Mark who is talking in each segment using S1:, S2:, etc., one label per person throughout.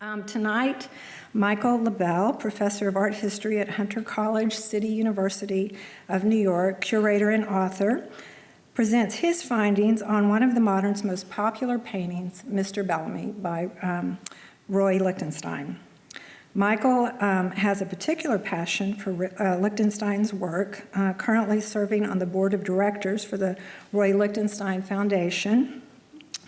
S1: Tonight, Michael Lobel, professor of art history at Hunter College, City University of New York, curator and author, presents his findings on one of the modern's most popular paintings, Mr. Bellamy, by Roy Lichtenstein. Michael has a particular passion for Lichtenstein's work, currently serving on the board of directors for the Roy Lichtenstein Foundation,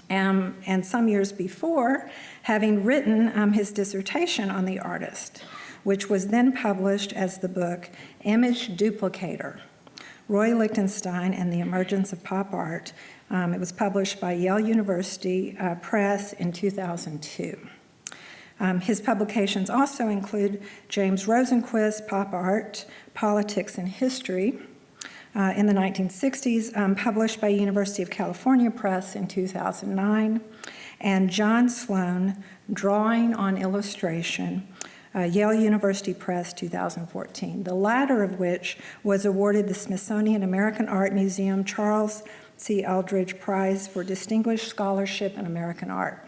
S1: and some years before, having written his dissertation on the artist, which was then published as the book Image Duplicator, Roy Lichtenstein and the Emergence of Pop Art. It was published by Yale University Press in 2002. His publications also include James Rosenquist's Pop Art, Politics and History in the 1960s, published by University of California Press in 2009, and John Sloan, Drawing on Illustration, Yale University Press, 2014, the latter of which was awarded the Smithsonian American Art Museum Charles C. Eldridge Prize for Distinguished Scholarship in American Art.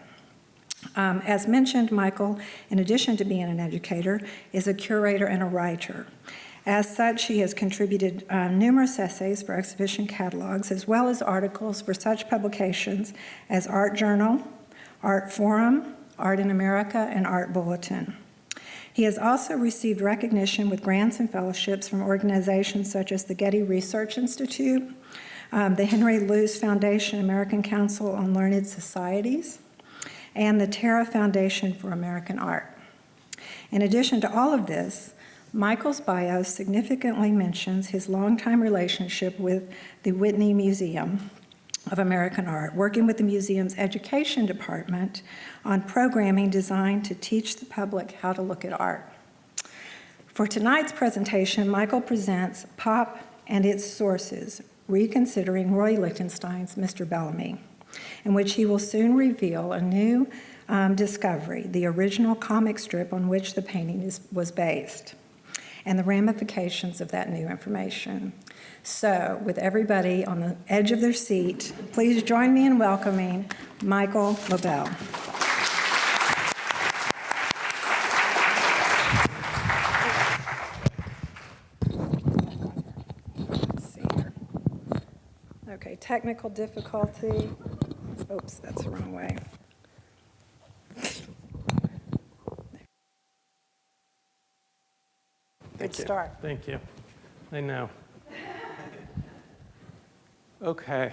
S1: As mentioned, Michael, in addition to being an educator, is a curator and a writer. As such, he has contributed numerous essays for exhibition catalogs, as well as articles for such publications as Art Journal, Art Forum, Art in America, and Art Bulletin. He has also received recognition with grants and fellowships from organizations such as the Getty Research Institute, the Henry Luce Foundation, American Council on Learned Societies, and the Terra Foundation for American Art. In addition to all of this, Michael's bio significantly mentions his longtime relationship with the Whitney Museum of American Art, working with the museum's education department on programming designed to teach the public how to look at art. For tonight's presentation, Michael presents Pop and its Sources, Reconsidering Roy Lichtenstein's Mr. Bellamy, in which he will soon reveal a new discovery, the original comic strip on which the painting was based, and the ramifications of that new information. So, with everybody on the edge of their seat, please join me in welcoming Michael Lobel. Let's see here. Okay, technical difficulty. Oops, that's the wrong way. Good start.
S2: Thank you. I know. Okay.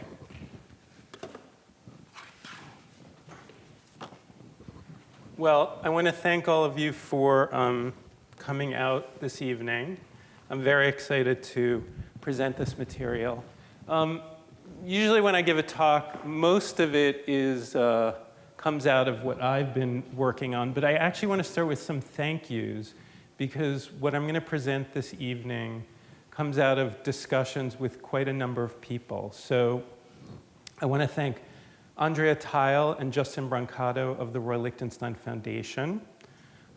S2: Well, I want to thank all of you for coming out this evening. I'm very excited to present this material. Usually when I give a talk, most of it comes out of what I've been working on, but I actually want to start with some thank yous, because what I'm going to present this evening comes out of discussions with quite a number of people. So I want to thank Andrea Tile and Justin Brancato of the Roy Lichtenstein Foundation.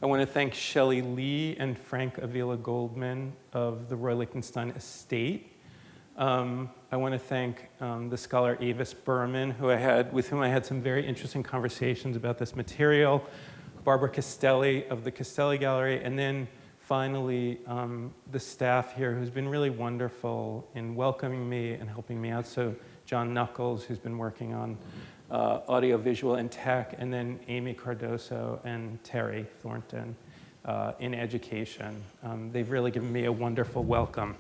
S2: I want to thank Shelley Lee and Frank Avila Goldman of the Roy Lichtenstein Estate. I want to thank the scholar Avis Berman, with whom I had some very interesting conversations about this material, Barbara Castelli of the Castelli Gallery, and then finally the staff here who's been really wonderful in welcoming me and helping me out. So John Knuckles, who's been working on audiovisual and tech, and then Amy Cardoso and Terry Thornton in education. They've really given me a wonderful welcome.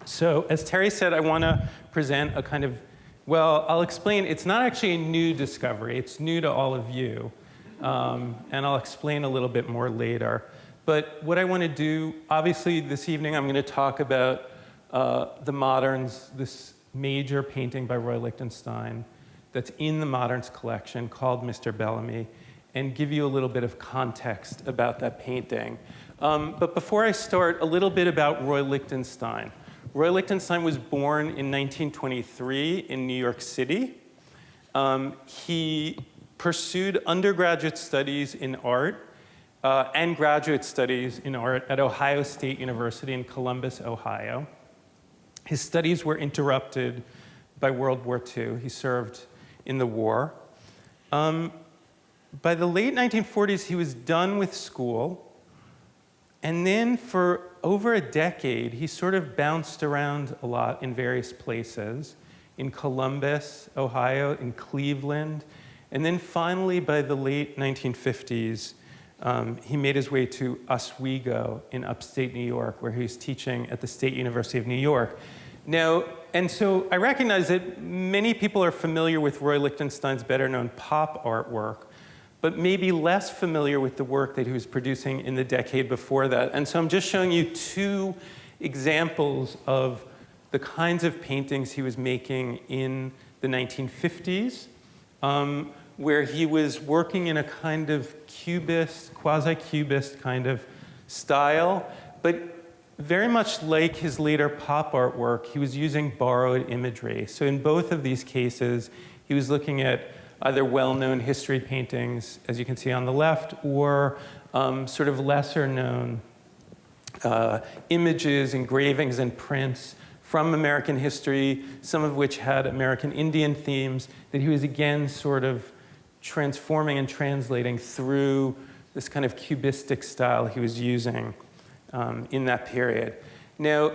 S2: So as Terry said, I want to present a kind of, well, I'll explain. It's not actually a new discovery. It's new to all of you. And I'll explain a little bit more later. But what I want to do, obviously this evening I'm going to talk about the Moderns, this major painting by Roy Lichtenstein that's in the Moderns collection called Mr. Bellamy, and give you a little bit of context about that painting. But before I start, a little bit about Roy Lichtenstein. Roy Lichtenstein was born in 1923 in New York City. He pursued undergraduate studies in art and graduate studies in art at Ohio State University in Columbus, Ohio. His studies were interrupted by World War II. He served in the war. by the late 1940s, he was done with school. And then for over a decade, he sort of bounced around a lot in various places, in Columbus, Ohio, in Cleveland. And then finally, by the late 1950s, he made his way to Oswego in upstate New York, where he was teaching at the State University of New York. Now, and so I recognize that many people are familiar with Roy Lichtenstein's better-known pop artwork, but maybe less familiar with the work that he was producing in the decade before that. And so I'm just showing you two examples of the kinds of paintings he was making in the 1950s, where he was working in a kind of cubist, quasi-cubist kind of style, but very much like his later pop artwork, he was using borrowed imagery. So in both of these cases, he was looking at either well-known history paintings, as you can see on the left, or sort of lesser-known images, engravings, and prints from American history, some of which had American Indian themes, that he was again sort of transforming and translating through this kind of cubistic style he was using in that period. Now,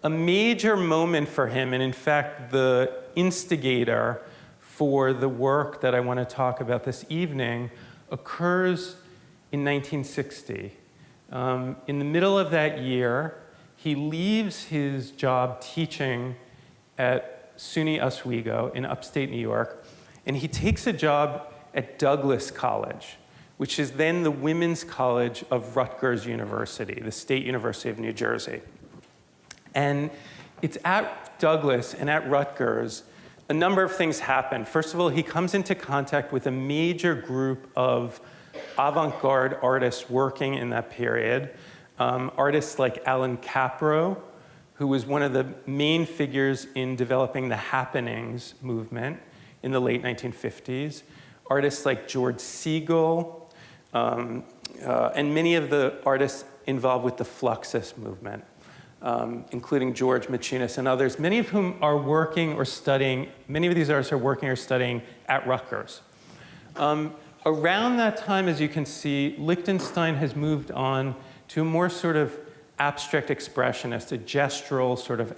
S2: a major moment for him, and in fact the instigator for the work that I want to talk about this evening, occurs in 1960. In the middle of that year, he leaves his job teaching at SUNY Oswego in upstate New York, and he takes a job at Douglas College, which is then the Women's College of Rutgers University, the State University of New Jersey. And it's at Douglas and at Rutgers, a number of things happen. First of all, he comes into contact with a major group of avant-garde artists working in that period. Artists like Alain Casa, who was one of the main figures in developing the happenings movement in the late 1950s. Artists like George Siegel, and many of the artists involved with the Fluxus movement, including George Maciunas and others, many of whom are working or studying, many of these artists are working or studying at Rutgers. Around that time, as you can see, Lichtenstein has moved on to a more sort of abstract expressionist, a gestural sort of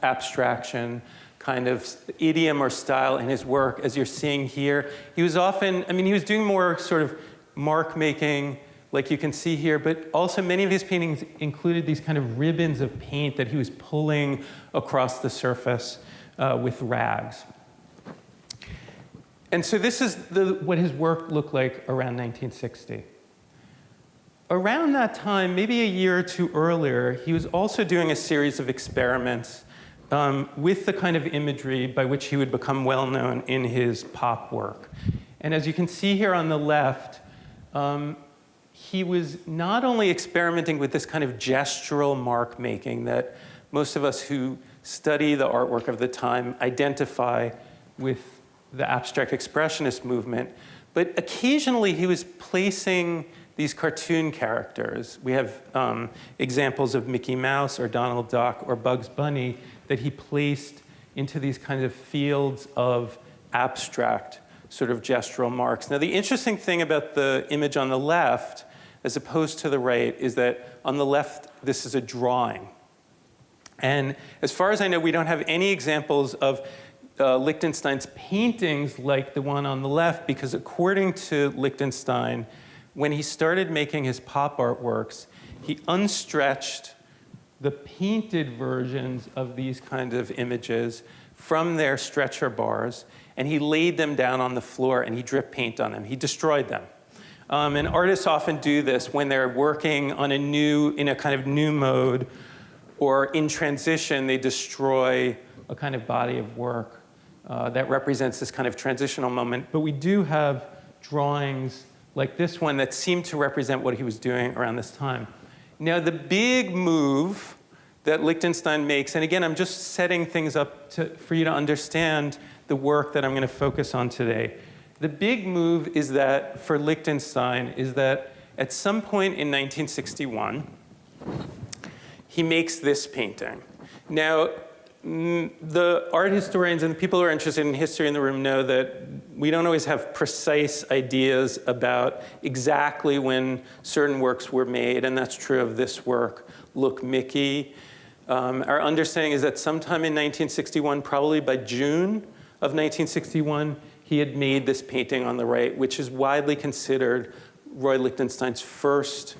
S2: abstraction, kind of idiom or style in his work, as you're seeing here. He was often, he was doing more sort of mark making, like you can see here, but also many of his paintings included these kind of ribbons of paint that he was pulling across the surface with rags. And so this is what his work looked like around 1960. Around that time, maybe a year or two earlier, he was also doing a series of experiments with the kind of imagery by which he would become well known in his pop work. And as you can see here on the left, he was not only experimenting with this kind of gestural mark making that most of us who study the artwork of the time identify with the abstract expressionist movement, but occasionally he was placing these cartoon characters. We have examples of Mickey Mouse or Donald Duck or Bugs Bunny that he placed into these kinds of fields of abstract sort of gestural marks. Now, the interesting thing about the image on the left, as opposed to the right, is that on the left, this is a drawing. And as far as I know, we don't have any examples of Lichtenstein's paintings like the one on the left, because according to Lichtenstein, when he started making his pop artworks, he unstretched the painted versions of these kind of images from their stretcher bars, and he laid them down on the floor and he dripped paint on them. He destroyed them. And artists often do this when they're working on in a kind of new mode, or in transition, they destroy a kind of body of work that represents this kind of transitional moment. But we do have drawings like this one that seem to represent what he was doing around this time. Now, the big move that Lichtenstein makes, and again, I'm just setting things up for you to understand the work that I'm going to focus on today. The big move is that, for Lichtenstein, is that at some point in 1961, he makes this painting. Now, the art historians and the people who are interested in history in the room know that we don't always have precise ideas about exactly when certain works were made, and that's true of this work, Look Mickey. Our understanding is that sometime in 1961, probably by June of 1961, he had made this painting on the right, which is widely considered Roy Lichtenstein's first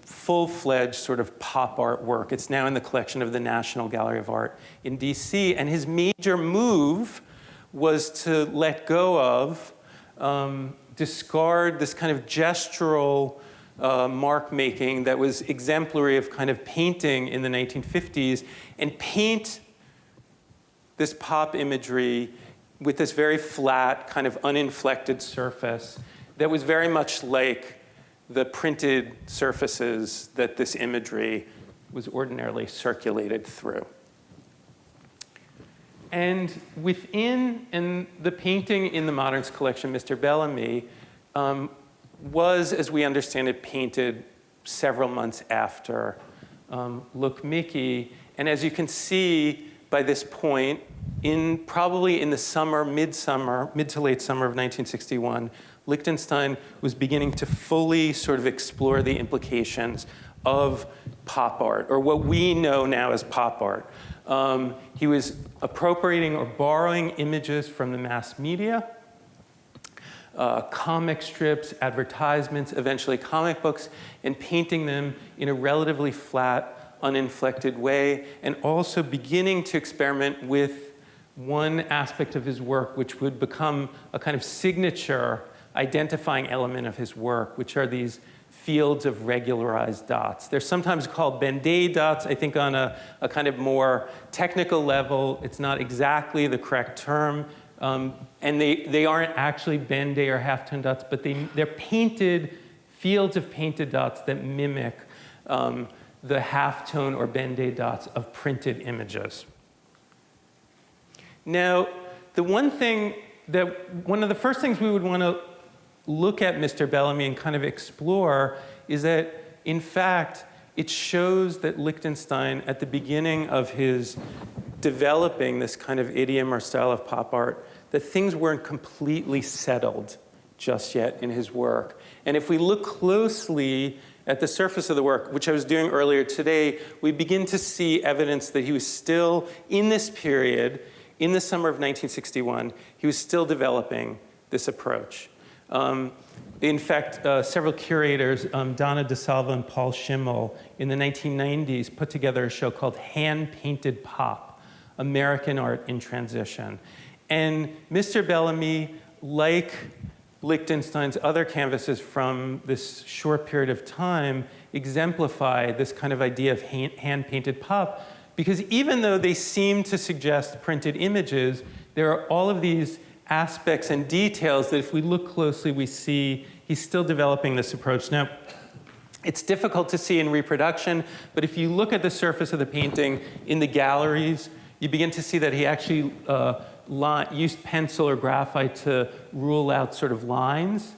S2: full-fledged sort of pop art work. It's now in the collection of the National Gallery of Art in DC. And his major move was to let go of, discard this kind of gestural mark making that was exemplary of kind of painting in the 1950s, and paint this pop imagery with this very flat, kind of uninflected surface that was very much like the printed surfaces that this imagery was ordinarily circulated through. And within the painting in the Moderns collection, Mr. Bellamy, was, as we understand it, painted several months after Look Mickey. And as you can see by this point, probably in the summer, mid to late summer of 1961, Lichtenstein was beginning to fully sort of explore the implications of pop art, or what we know now as pop art. He was appropriating or borrowing images from the mass media, comic strips, advertisements, eventually comic books, and painting them in a relatively flat, uninflected way, and also beginning to experiment with one aspect of his work which would become a kind of signature identifying element of his work, which are these fields of regularized dots. They're sometimes called Ben-Day dots. I think on a kind of more technical level, it's not exactly the correct term. And they aren't actually Ben-Day or halftone dots, but they're painted, fields of painted dots that mimic the halftone or Ben-Day dots of printed images. Now, one of the first things we would want to look at Mr. Bellamy and kind of explore is that, in fact, it shows that Lichtenstein, at the beginning of his developing this kind of idiom or style of pop art, that things weren't completely settled just yet in his work. And if we look closely at the surface of the work, which I was doing earlier today, we begin to see evidence that he was still, in this period, in the summer of 1961, he was still developing this approach. In fact, several curators, Donna DeSalvo and Paul Schimmel, in the 1990s put together a show called Handpainted Pop, American Art in Transition. And Mr. Bellamy, like Lichtenstein's other canvases from this short period of time, exemplify this kind of idea of hand-painted pop, because even though they seem to suggest printed images, there are all of these aspects and details that if we look closely, we see he's still developing this approach. Now, it's difficult to see in reproduction, but if you look at the surface of the painting in the galleries, you begin to see that he actually used pencil or graphite to rule out sort of lines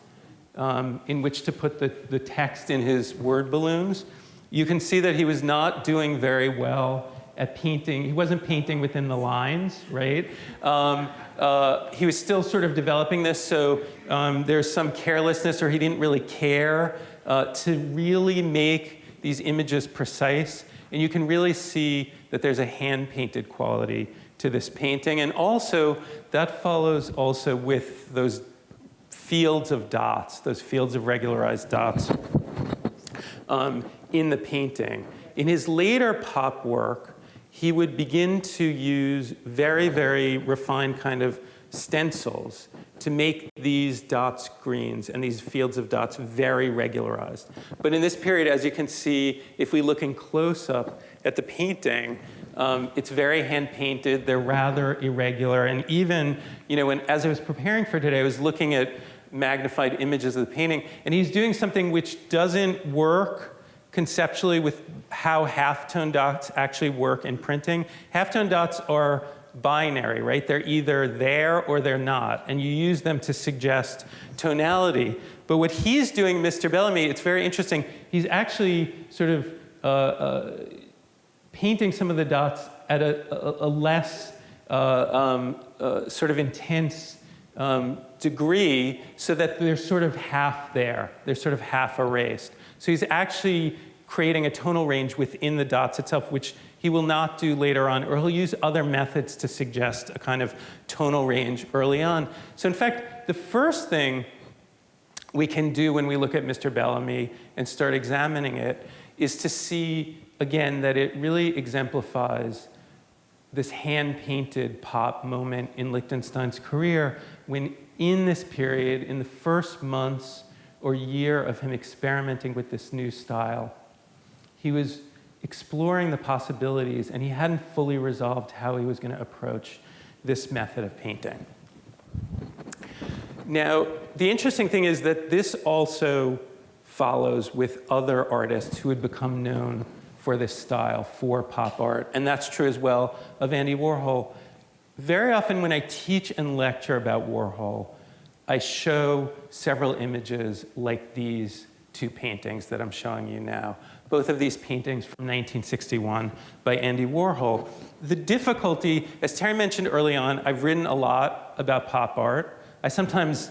S2: in which to put the text in his word balloons. You can see that he was not doing very well at painting. He wasn't painting within the lines, right? He was still sort of developing this, so there's some carelessness, or he didn't really care to really make these images precise. And you can really see that there's a hand-painted quality to this painting. And also, that follows also with those fields of dots, those fields of regularized dots in the painting. In his later pop work, he would begin to use very, very refined kind of stencils to make these dots greens and these fields of dots very regularized. But in this period, as you can see, if we look in close-up at the painting, it's very hand-painted. They're rather irregular. And even, as I was preparing for today, I was looking at magnified images of the painting, and he's doing something which doesn't work conceptually with how halftone dots actually work in printing. Halftone dots are binary, right? They're either there or they're not, and you use them to suggest tonality. But what he's doing, Mr. Bellamy, it's very interesting. He's actually sort of painting some of the dots at a less sort of intense degree so that they're sort of half there. They're sort of half erased. So he's actually creating a tonal range within the dots itself, which he will not do later on, or he'll use other methods to suggest a kind of tonal range early on. So in fact, the first thing we can do when we look at Mr. Bellamy and start examining it is to see, again, that it really exemplifies this hand-painted pop moment in Lichtenstein's career when in this period, in the first months or year of him experimenting with this new style, he was exploring the possibilities and he hadn't fully resolved how he was going to approach this method of painting. Now, the interesting thing is that this also follows with other artists who had become known for this style, for pop art, and that's true as well of Andy Warhol. Very often when I teach and lecture about Warhol, I show several images like these two paintings that I'm showing you now. Both of these paintings from 1961 by Andy Warhol. The difficulty, as Terry mentioned early on, I've written a lot about pop art. I sometimes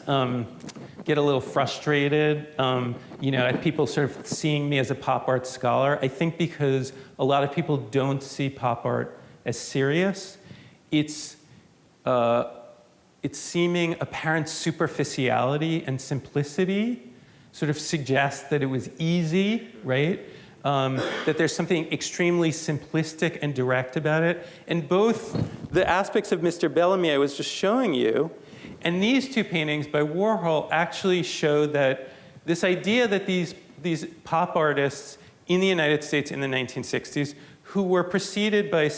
S2: get a little frustrated, at people sort of seeing me as a pop art scholar. I think because a lot of people don't see pop art as serious. Its seeming apparent superficiality and simplicity sort of suggests that it was easy, right? That there's something extremely simplistic and direct about it. And both the aspects of Mr. Bellamy I was just showing you and these two paintings by Warhol actually show that this idea that these pop artists in the United States in the 1960s, who were preceded by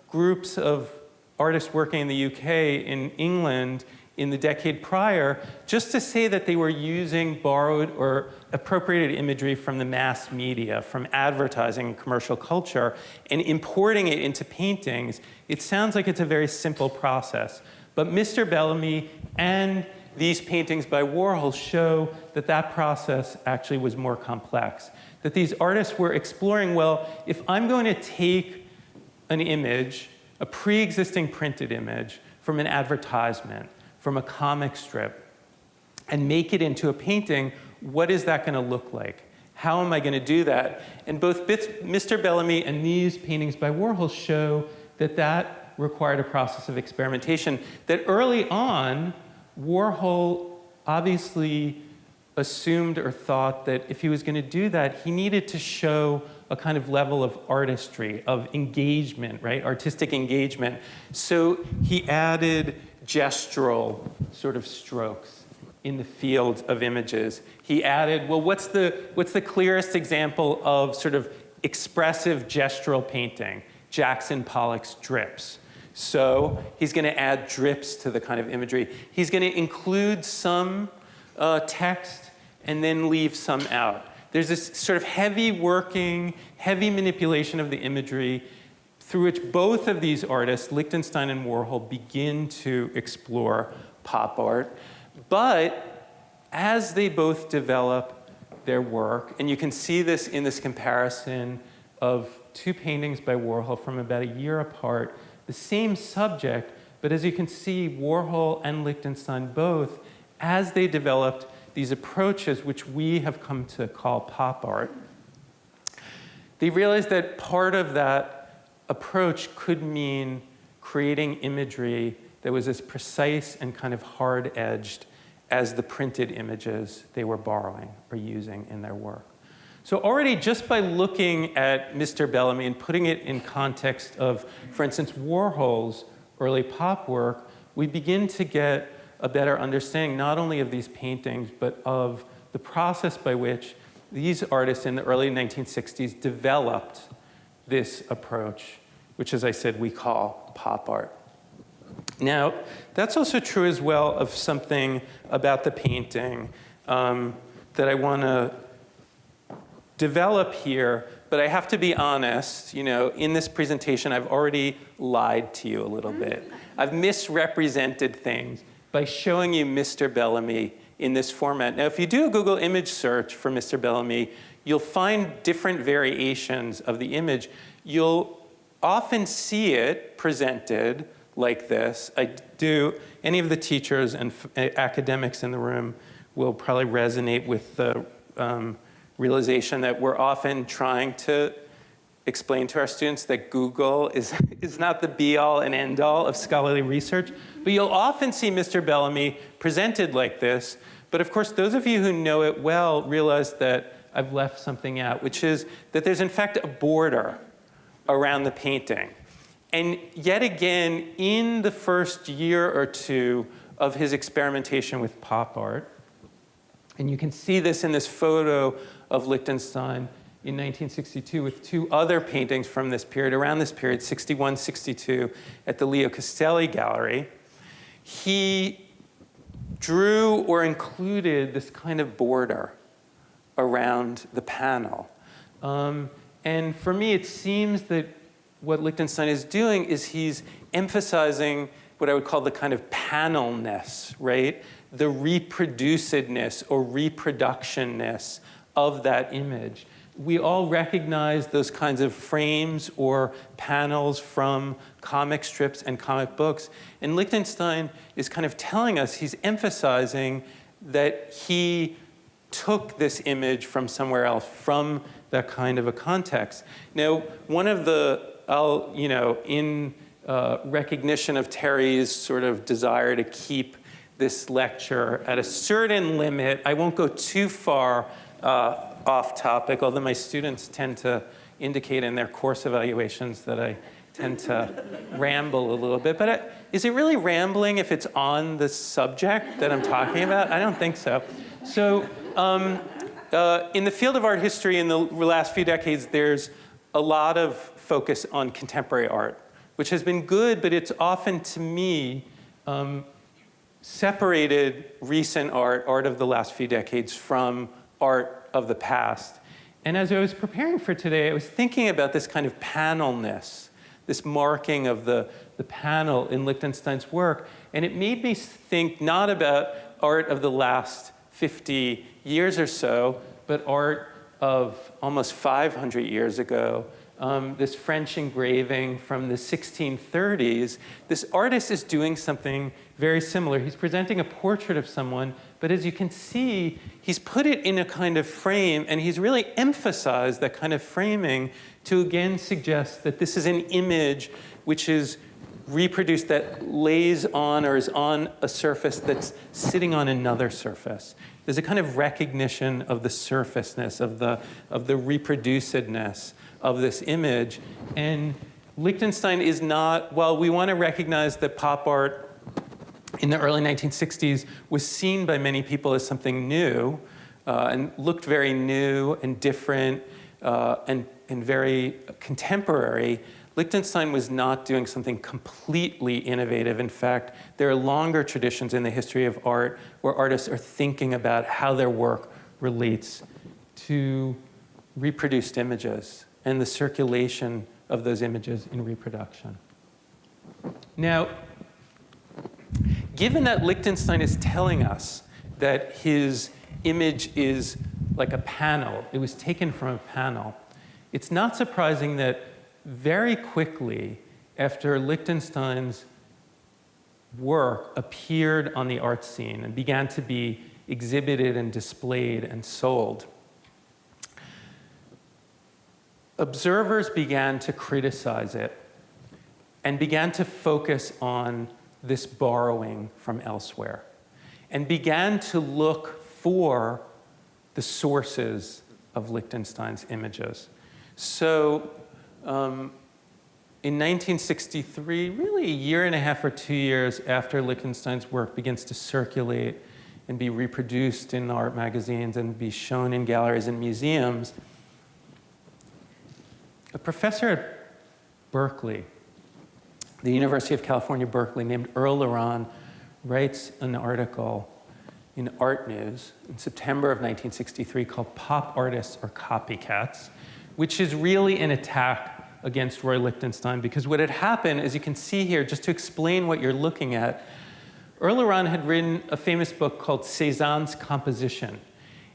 S2: groups of artists working in the UK, in England, in the decade prior, just to say that they were using borrowed or appropriated imagery from the mass media, from advertising and commercial culture, and importing it into paintings, it sounds like it's a very simple process. But Mr. Bellamy and these paintings by Warhol show that that process actually was more complex. That these artists were exploring, well, if I'm going to take an image, a pre-existing printed image from an advertisement, from a comic strip, and make it into a painting, what is that going to look like? How am I going to do that? And both Mr. Bellamy and these paintings by Warhol show that that required a process of experimentation, that early on, Warhol obviously assumed or thought that if he was going to do that, he needed to show a kind of level of artistry, of engagement, right? Artistic engagement. So he added gestural sort of strokes in the field of images. He added, well, what's the clearest example of sort of expressive gestural painting? Jackson Pollock's drips. So he's going to add drips to the kind of imagery. He's going to include some text and then leave some out. There's this sort of heavy working, heavy manipulation of the imagery through which both of these artists, Lichtenstein and Warhol, begin to explore pop art. But as they both develop their work, and you can see this in this comparison of two paintings by Warhol from about a year apart, the same subject, but as you can see, Warhol and Lichtenstein both, as they developed these approaches, which we have come to call pop art, they realized that part of that approach could mean creating imagery that was as precise and kind of hard-edged as the printed images they were borrowing or using in their work. So already just by looking at Mr. Bellamy and putting it in context of, for instance, Warhol's early pop work, we begin to get a better understanding not only of these paintings, but of the process by which these artists in the early 1960s developed this approach, which, as I said, we call pop art. Now, that's also true as well of something about the painting that I want to develop here, but I have to be honest, in this presentation, I've already lied to you a little bit. I've misrepresented things by showing you Mr. Bellamy in this format. Now, if you do a Google image search for Mr. Bellamy, you'll find different variations of the image. You'll often see it presented like this. Any of the teachers and academics in the room will probably resonate with the realization that we're often trying to explain to our students that Google is not the be-all and end-all of scholarly research. But you'll often see Mr. Bellamy presented like this. But of course, those of you who know it well realize that I've left something out, which is that there's in fact a border around the painting. And yet again, in the first year or two of his experimentation with pop art, and you can see this in this photo of Lichtenstein in 1962 with two other paintings from this period, around this period, 61, 62, at the Leo Castelli Gallery. He drew or included this kind of border around the panel. And for me, it seems that what Lichtenstein is doing is he's emphasizing what I would call the kind of panelness, right? The reproducedness or reproductionness of that image. We all recognize those kinds of frames or panels from comic strips and comic books. And Lichtenstein is kind of telling us, he's emphasizing that he took this image from somewhere else, from that kind of a context. Now, one of the, in recognition of Terry's sort of desire to keep this lecture at a certain limit, I won't go too far off topic, although my students tend to indicate in their course evaluations that I tend to ramble a little bit. But is it really rambling if it's on the subject that I'm talking about? I don't think so. So in the field of art history in the last few decades, there's a lot of focus on contemporary art, which has been good, but it's often, to me, separated recent art of the last few decades, from art of the past. And as I was preparing for today, I was thinking about this kind of panelness, this marking of the panel in Lichtenstein's work. And it made me think not about art of the last 50 years or so, but art of almost 500 years ago. This French engraving from the 1630s, this artist is doing something very similar. He's presenting a portrait of someone, but as you can see, he's put it in a kind of frame, and he's really emphasized that kind of framing to again suggest that this is an image which is reproduced, that lays on or is on a surface that's sitting on another surface. There's a kind of recognition of the surfaceness, of the reproducedness of this image. And Lichtenstein is not, well, we want to recognize that pop art in the early 1960s was seen by many people as something new and looked very new and different and very contemporary. Lichtenstein was not doing something completely innovative. In fact, there are longer traditions in the history of art where artists are thinking about how their work relates to reproduced images and the circulation of those images in reproduction. Now, given that Lichtenstein is telling us that his image is like a panel, it was taken from a panel, it's not surprising that very quickly after Lichtenstein's work appeared on the art scene and began to be exhibited and displayed and sold, observers began to criticize it and began to focus on this borrowing from elsewhere and began to look for the sources of Lichtenstein's images. So in 1963, really a year and a half or 2 years after Lichtenstein's work begins to circulate and be reproduced in art magazines and be shown in galleries and museums, a professor at Berkeley, the University of California, Berkeley, named Earl Leron, writes an article in Art News in September of 1963 called "Pop Artists or Copycats," which is really an attack against Roy Lichtenstein, because what had happened, as you can see here, just to explain what you're looking at, Earl Leron had written a famous book called Cézanne's Composition,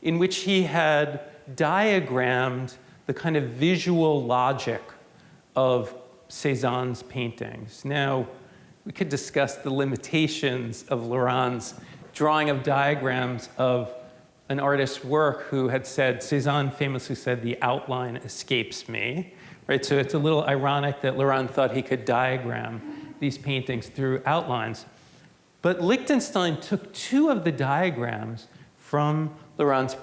S2: in which he had diagrammed the kind of visual logic of Cézanne's paintings. Now, we could discuss the limitations of Laurent's drawing of diagrams of an artist's work who had said, Cézanne famously said, the outline escapes me, right? So it's a little ironic that Laurent thought he could diagram these paintings through outlines. But Lichtenstein took 2 of the diagrams from Laurent's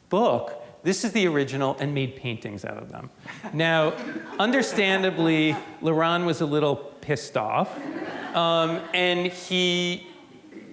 S2: book. This is the original, and made paintings out of them. Now, understandably, Laurent was a little pissed off, and he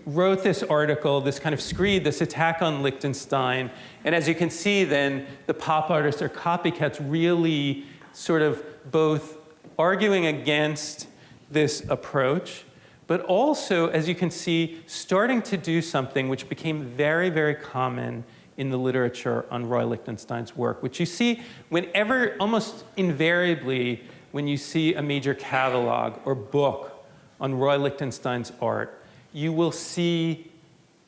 S2: wrote this article, this kind of screed, this attack on Lichtenstein. And as you can see, then, the pop artists or copycats really sort of both arguing against this approach, but also, as you can see, starting to do something which became very, very common in the literature on Roy Lichtenstein's work, which you see whenever, almost invariably, when you see a major catalog or book on Roy Lichtenstein's art, you will see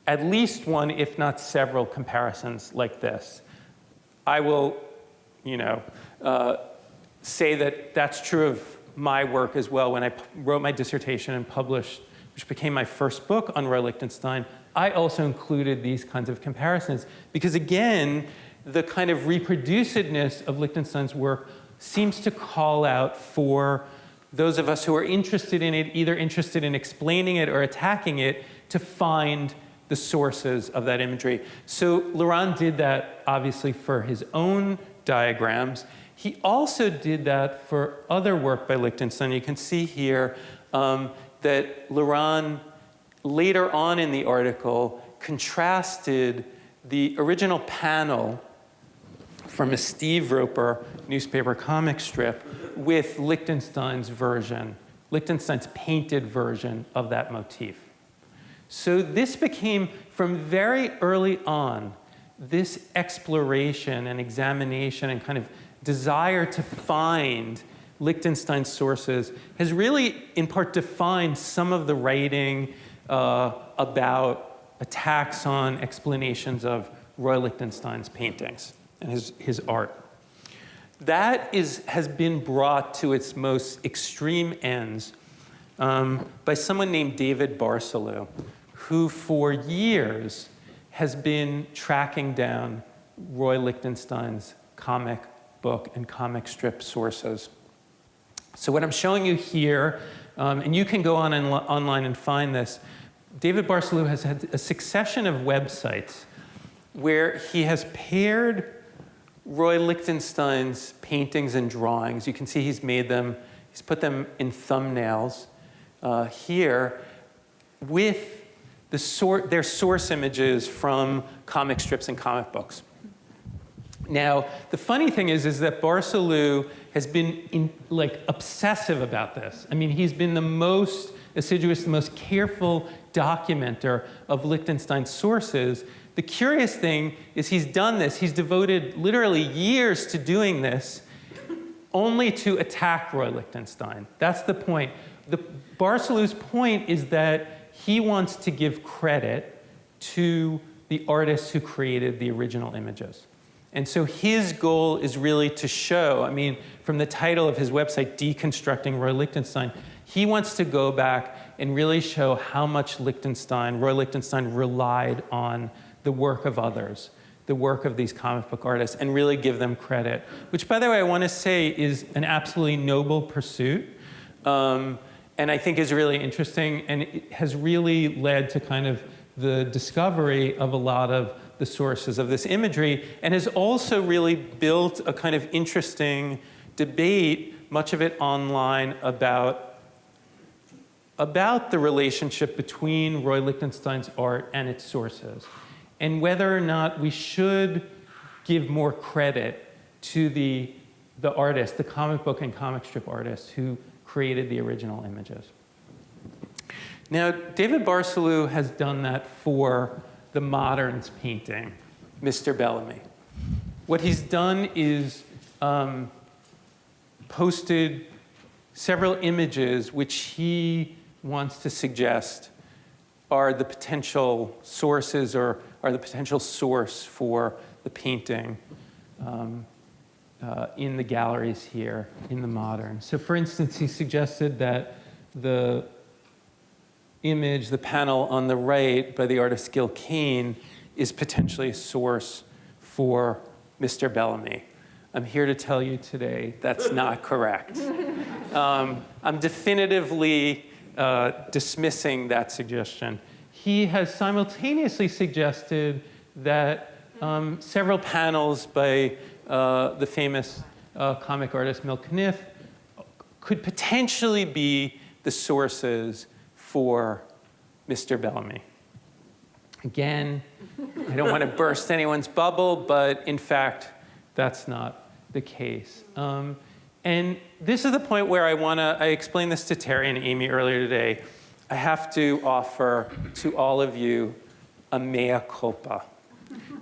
S2: at least one, if not several, comparisons like this. I will, say that that's true of my work as well. When I wrote my dissertation and published, which became my first book on Roy Lichtenstein, I also included these kinds of comparisons because, again, the kind of reproducedness of Lichtenstein's work seems to call out for those of us who are interested in it, either interested in explaining it or attacking it, to find the sources of that imagery. So Laurent did that, obviously, for his own diagrams. He also did that for other work by Lichtenstein. You can see here that Laurent, later on in the article, contrasted the original panel from a Steve Roper newspaper comic strip with Lichtenstein's version, Lichtenstein's painted version of that motif. So this became, from very early on, this exploration and examination and kind of desire to find Lichtenstein's sources has really, in part, defined some of the writing about attacks on explanations of Roy Lichtenstein's paintings and his art. That has been brought to its most extreme ends by someone named David Barsalou, who for years has been tracking down Roy Lichtenstein's comic book and comic strip sources. So what I'm showing you here, and you can go on online and find this, David Barsalou has had a succession of websites where he has paired Roy Lichtenstein's paintings and drawings. You can see he's made them, he's put them in thumbnails here with their source images from comic strips and comic books. Now, the funny thing is that Barsalou has been obsessive about this. I mean, he's been the most assiduous, the most careful documenter of Lichtenstein's sources. The curious thing is he's done this. He's devoted literally years to doing this, only to attack Roy Lichtenstein. That's the point. Barsalou's point is that he wants to give credit to the artists who created the original images. And so his goal is really to show, I mean, from the title of his website, Deconstructing Roy Lichtenstein, he wants to go back and really show how much Roy Lichtenstein relied on the work of others, the work of these comic book artists, and really give them credit, which, by the way, I want to say is an absolutely noble pursuit, and I think is really interesting, and it has really led to kind of the discovery of a lot of the sources of this imagery, and has also really built a kind of interesting debate, much of it online, about the relationship between Roy Lichtenstein's art and its sources, and whether or not we should give more credit to the artists, the comic book and comic strip artists who created the original images. Now, David Barsalou has done that for the Moderns painting, Mr. Bellamy. What he's done is posted several images which he wants to suggest are the potential sources or are the potential source for the painting in the galleries here in the Modern. So for instance, he suggested that the image, the panel on the right by the artist Gil Kane, is potentially a source for Mr. Bellamy. I'm here to tell you today that's not correct. I'm definitively dismissing that suggestion. He has simultaneously suggested that several panels by the famous comic artist Milken could potentially be the sources for Mr. Bellamy. Again, I don't want to burst anyone's bubble, but in fact, that's not the case. And this is the point where I explained this to Terry and Amy earlier today. I have to offer to all of you a mea culpa.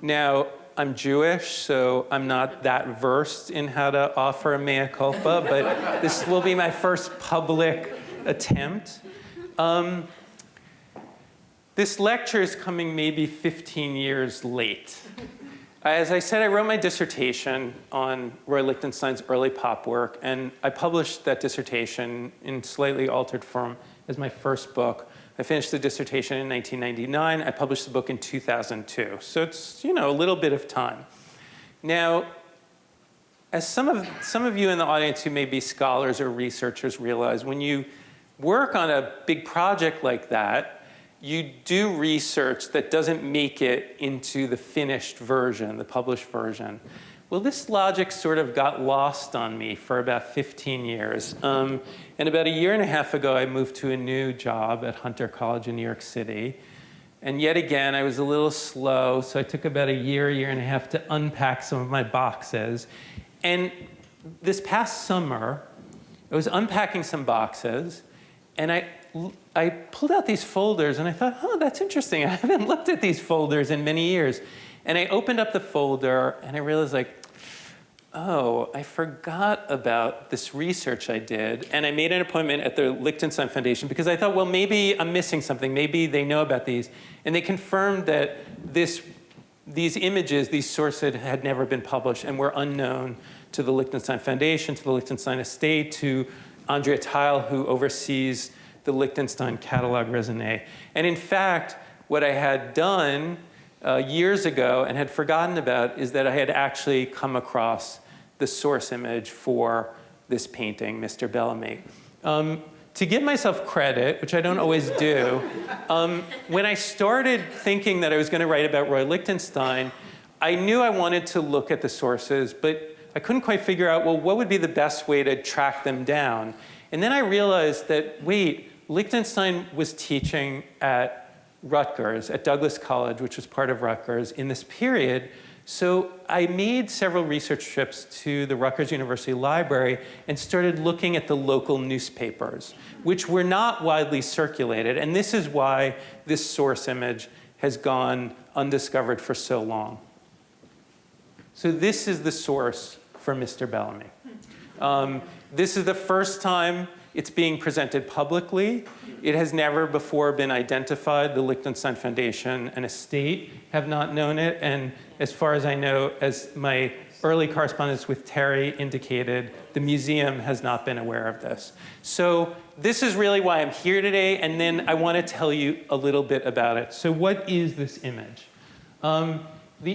S2: Now, I'm Jewish, so I'm not that versed in how to offer a mea culpa, but this will be my first public attempt. This lecture is coming maybe 15 years late. As I said, I wrote my dissertation on Roy Lichtenstein's early pop work, and I published that dissertation in slightly altered form as my first book. I finished the dissertation in 1999. I published the book in 2002. So it's, a little bit of time. Now, as some of you in the audience who may be scholars or researchers realize, when you work on a big project like that, you do research that doesn't make it into the finished version, the published version. Well, this logic sort of got lost on me for about 15 years. And about a year and a half ago, I moved to a new job at Hunter College in New York City. And yet again, I was a little slow, so I took about a year and a half to unpack some of my boxes. And this past summer, I was unpacking some boxes, and I pulled out these folders, and I thought, oh, that's interesting. I haven't looked at these folders in many years. And I opened up the folder, and I realized, oh, I forgot about this research I did. And I made an appointment at the Lichtenstein Foundation because I thought, well, maybe I'm missing something. Maybe they know about these. And they confirmed that these images, these sources, had never been published and were unknown to the Lichtenstein Foundation, to the Lichtenstein estate, to Andrea Theil, who oversees the Lichtenstein catalog raisonné. And in fact, what I had done years ago and had forgotten about is that I had actually come across the source image for this painting, Mr. Bellamy. To give myself credit, which I don't always do, when I started thinking that I was going to write about Roy Lichtenstein, I knew I wanted to look at the sources, but I couldn't quite figure out, well, what would be the best way to track them down? And then I realized that, wait, Lichtenstein was teaching at Rutgers, at Douglas College, which was part of Rutgers, in this period. So I made several research trips to the Rutgers University Library and started looking at the local newspapers, which were not widely circulated. And this is why this source image has gone undiscovered for so long. So this is the source for Mr. Bellamy. This is the first time it's being presented publicly. It has never before been identified. The Lichtenstein Foundation and estate have not known it. And as far as I know, as my early correspondence with Terry indicated, the museum has not been aware of this. So this is really why I'm here today. And then I want to tell you a little bit about it. So what is this image? The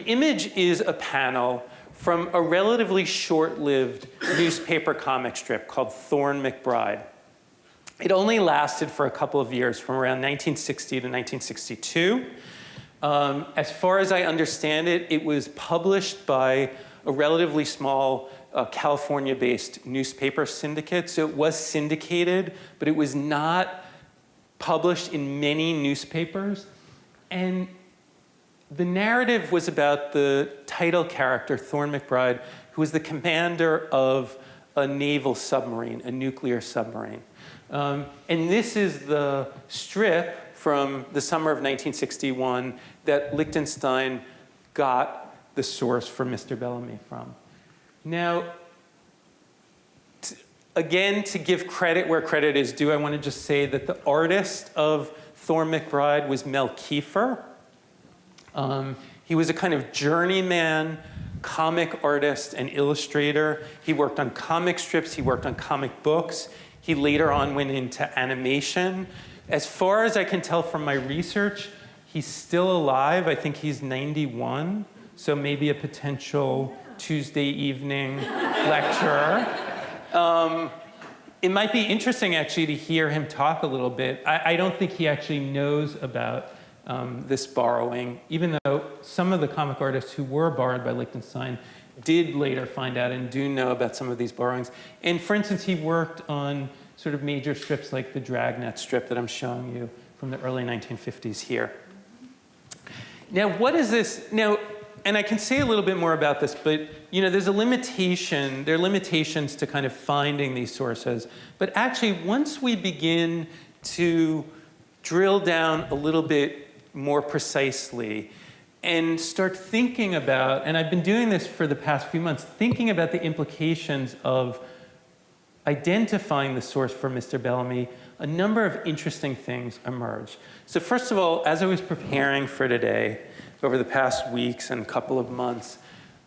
S2: image is a panel from a relatively short-lived newspaper comic strip called Thorne McBride. It only lasted for a couple of years, from around 1960 to 1962. As far as I understand it, it was published by a relatively small California-based newspaper syndicate. So it was syndicated, but it was not published in many newspapers. And the narrative was about the title character, Thorne McBride, who was the commander of a naval submarine, a nuclear submarine. And this is the strip from the summer of 1961 that Lichtenstein got the source for Mr. Bellamy from. Now, again, to give credit where credit is due, I want to just say that the artist of Thorne McBride was Mel Kiefer. He was a kind of journeyman comic artist and illustrator. He worked on comic strips. He worked on comic books. He later on went into animation. As far as I can tell from my research, he's still alive. I think he's 91, so maybe a potential Tuesday evening lecturer. It might be interesting, actually, to hear him talk a little bit. I don't think he actually knows about this borrowing, even though some of the comic artists who were borrowed by Lichtenstein did later find out and do know about some of these borrowings. And for instance, he worked on sort of major strips like the Dragnet strip that I'm showing you from the early 1950s here. Now, what is this? Now, and I can say a little bit more about this, but there's a limitation. There are limitations to kind of finding these sources. But actually, once we begin to drill down a little bit more precisely and start thinking about, and I've been doing this for the past few months, thinking about the implications of identifying the source for Mr. Bellamy, a number of interesting things emerge. So first of all, as I was preparing for today, over the past weeks and couple of months,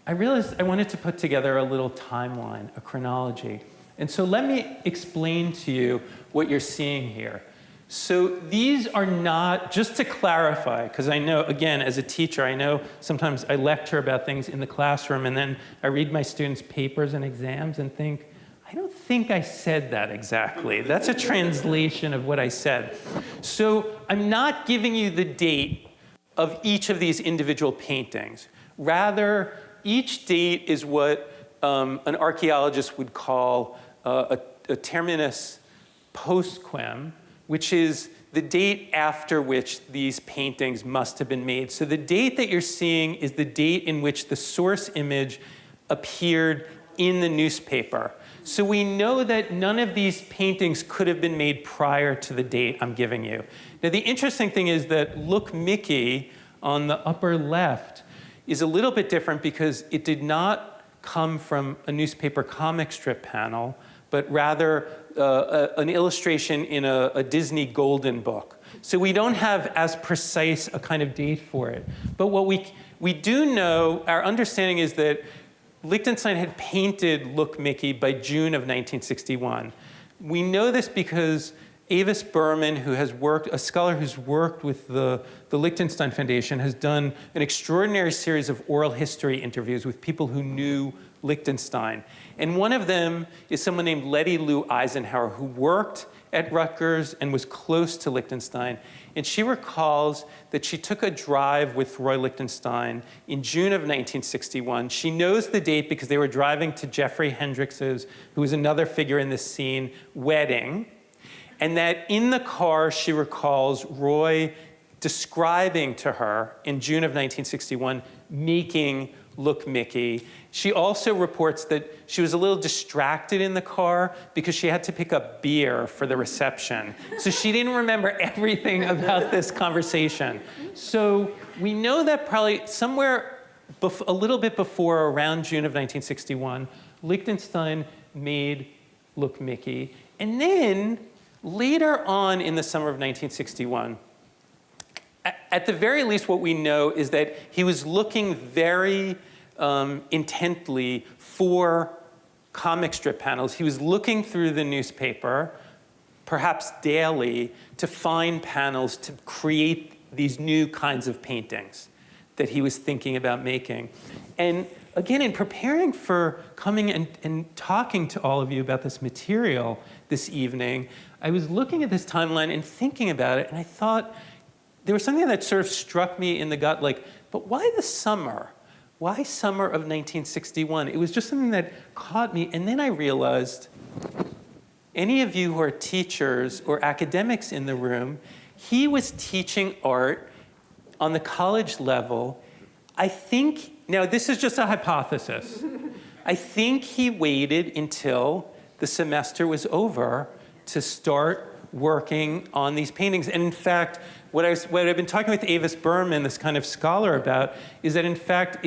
S2: I realized I wanted to put together a little timeline, a chronology. And so let me explain to you what you're seeing here. So these are not, just to clarify, because I know, again, as a teacher, I know sometimes I lecture about things in the classroom and then I read my students' papers and exams and think, I don't think I said that exactly. That's a translation of what I said. So I'm not giving you the date of each of these individual paintings. Rather, each date is what an archaeologist would call a terminus postquem, which is the date after which these paintings must have been made. So the date that you're seeing is the date in which the source image appeared in the newspaper. So we know that none of these paintings could have been made prior to the date I'm giving you. Now, the interesting thing is that Look Mickey on the upper left is a little bit different because it did not come from a newspaper comic strip panel, but rather an illustration in a Disney Golden book. So we don't have as precise a kind of date for it. But what we do know, our understanding is that Lichtenstein had painted Look Mickey by June of 1961. We know this because Avis Berman, who has worked, a scholar who's worked with the Lichtenstein Foundation, has done an extraordinary series of oral history interviews with people who knew Lichtenstein. And one of them is someone named Letty Lou Eisenhower, who worked at Rutgers and was close to Lichtenstein. And she recalls that she took a drive with Roy Lichtenstein in June of 1961. She knows the date because they were driving to Jeffrey Hendrix's, who was another figure in this scene, wedding. And that in the car, she recalls Roy describing to her in June of 1961, making Look Mickey. She also reports that she was a little distracted in the car because she had to pick up beer for the reception. So she didn't remember everything about this conversation. So we know that probably somewhere a little bit before, around June of 1961, Lichtenstein made Look Mickey. And then later on in the summer of 1961, at the very least, what we know is that he was looking very intently for comic strip panels. He was looking through the newspaper, perhaps daily, to find panels to create these new kinds of paintings that he was thinking about making. And again, in preparing for coming and talking to all of you about this material this evening, I was looking at this timeline and thinking about it, and I thought, there was something that sort of struck me in the gut, like, but why the summer? Why summer of 1961? It was just something that caught me, and then I realized, any of you who are teachers or academics in the room, he was teaching art on the college level. I think, now this is just a hypothesis, I think he waited until the semester was over to start working on these paintings. And in fact, what I've been talking with Avis Berman, this kind of scholar, about is that in fact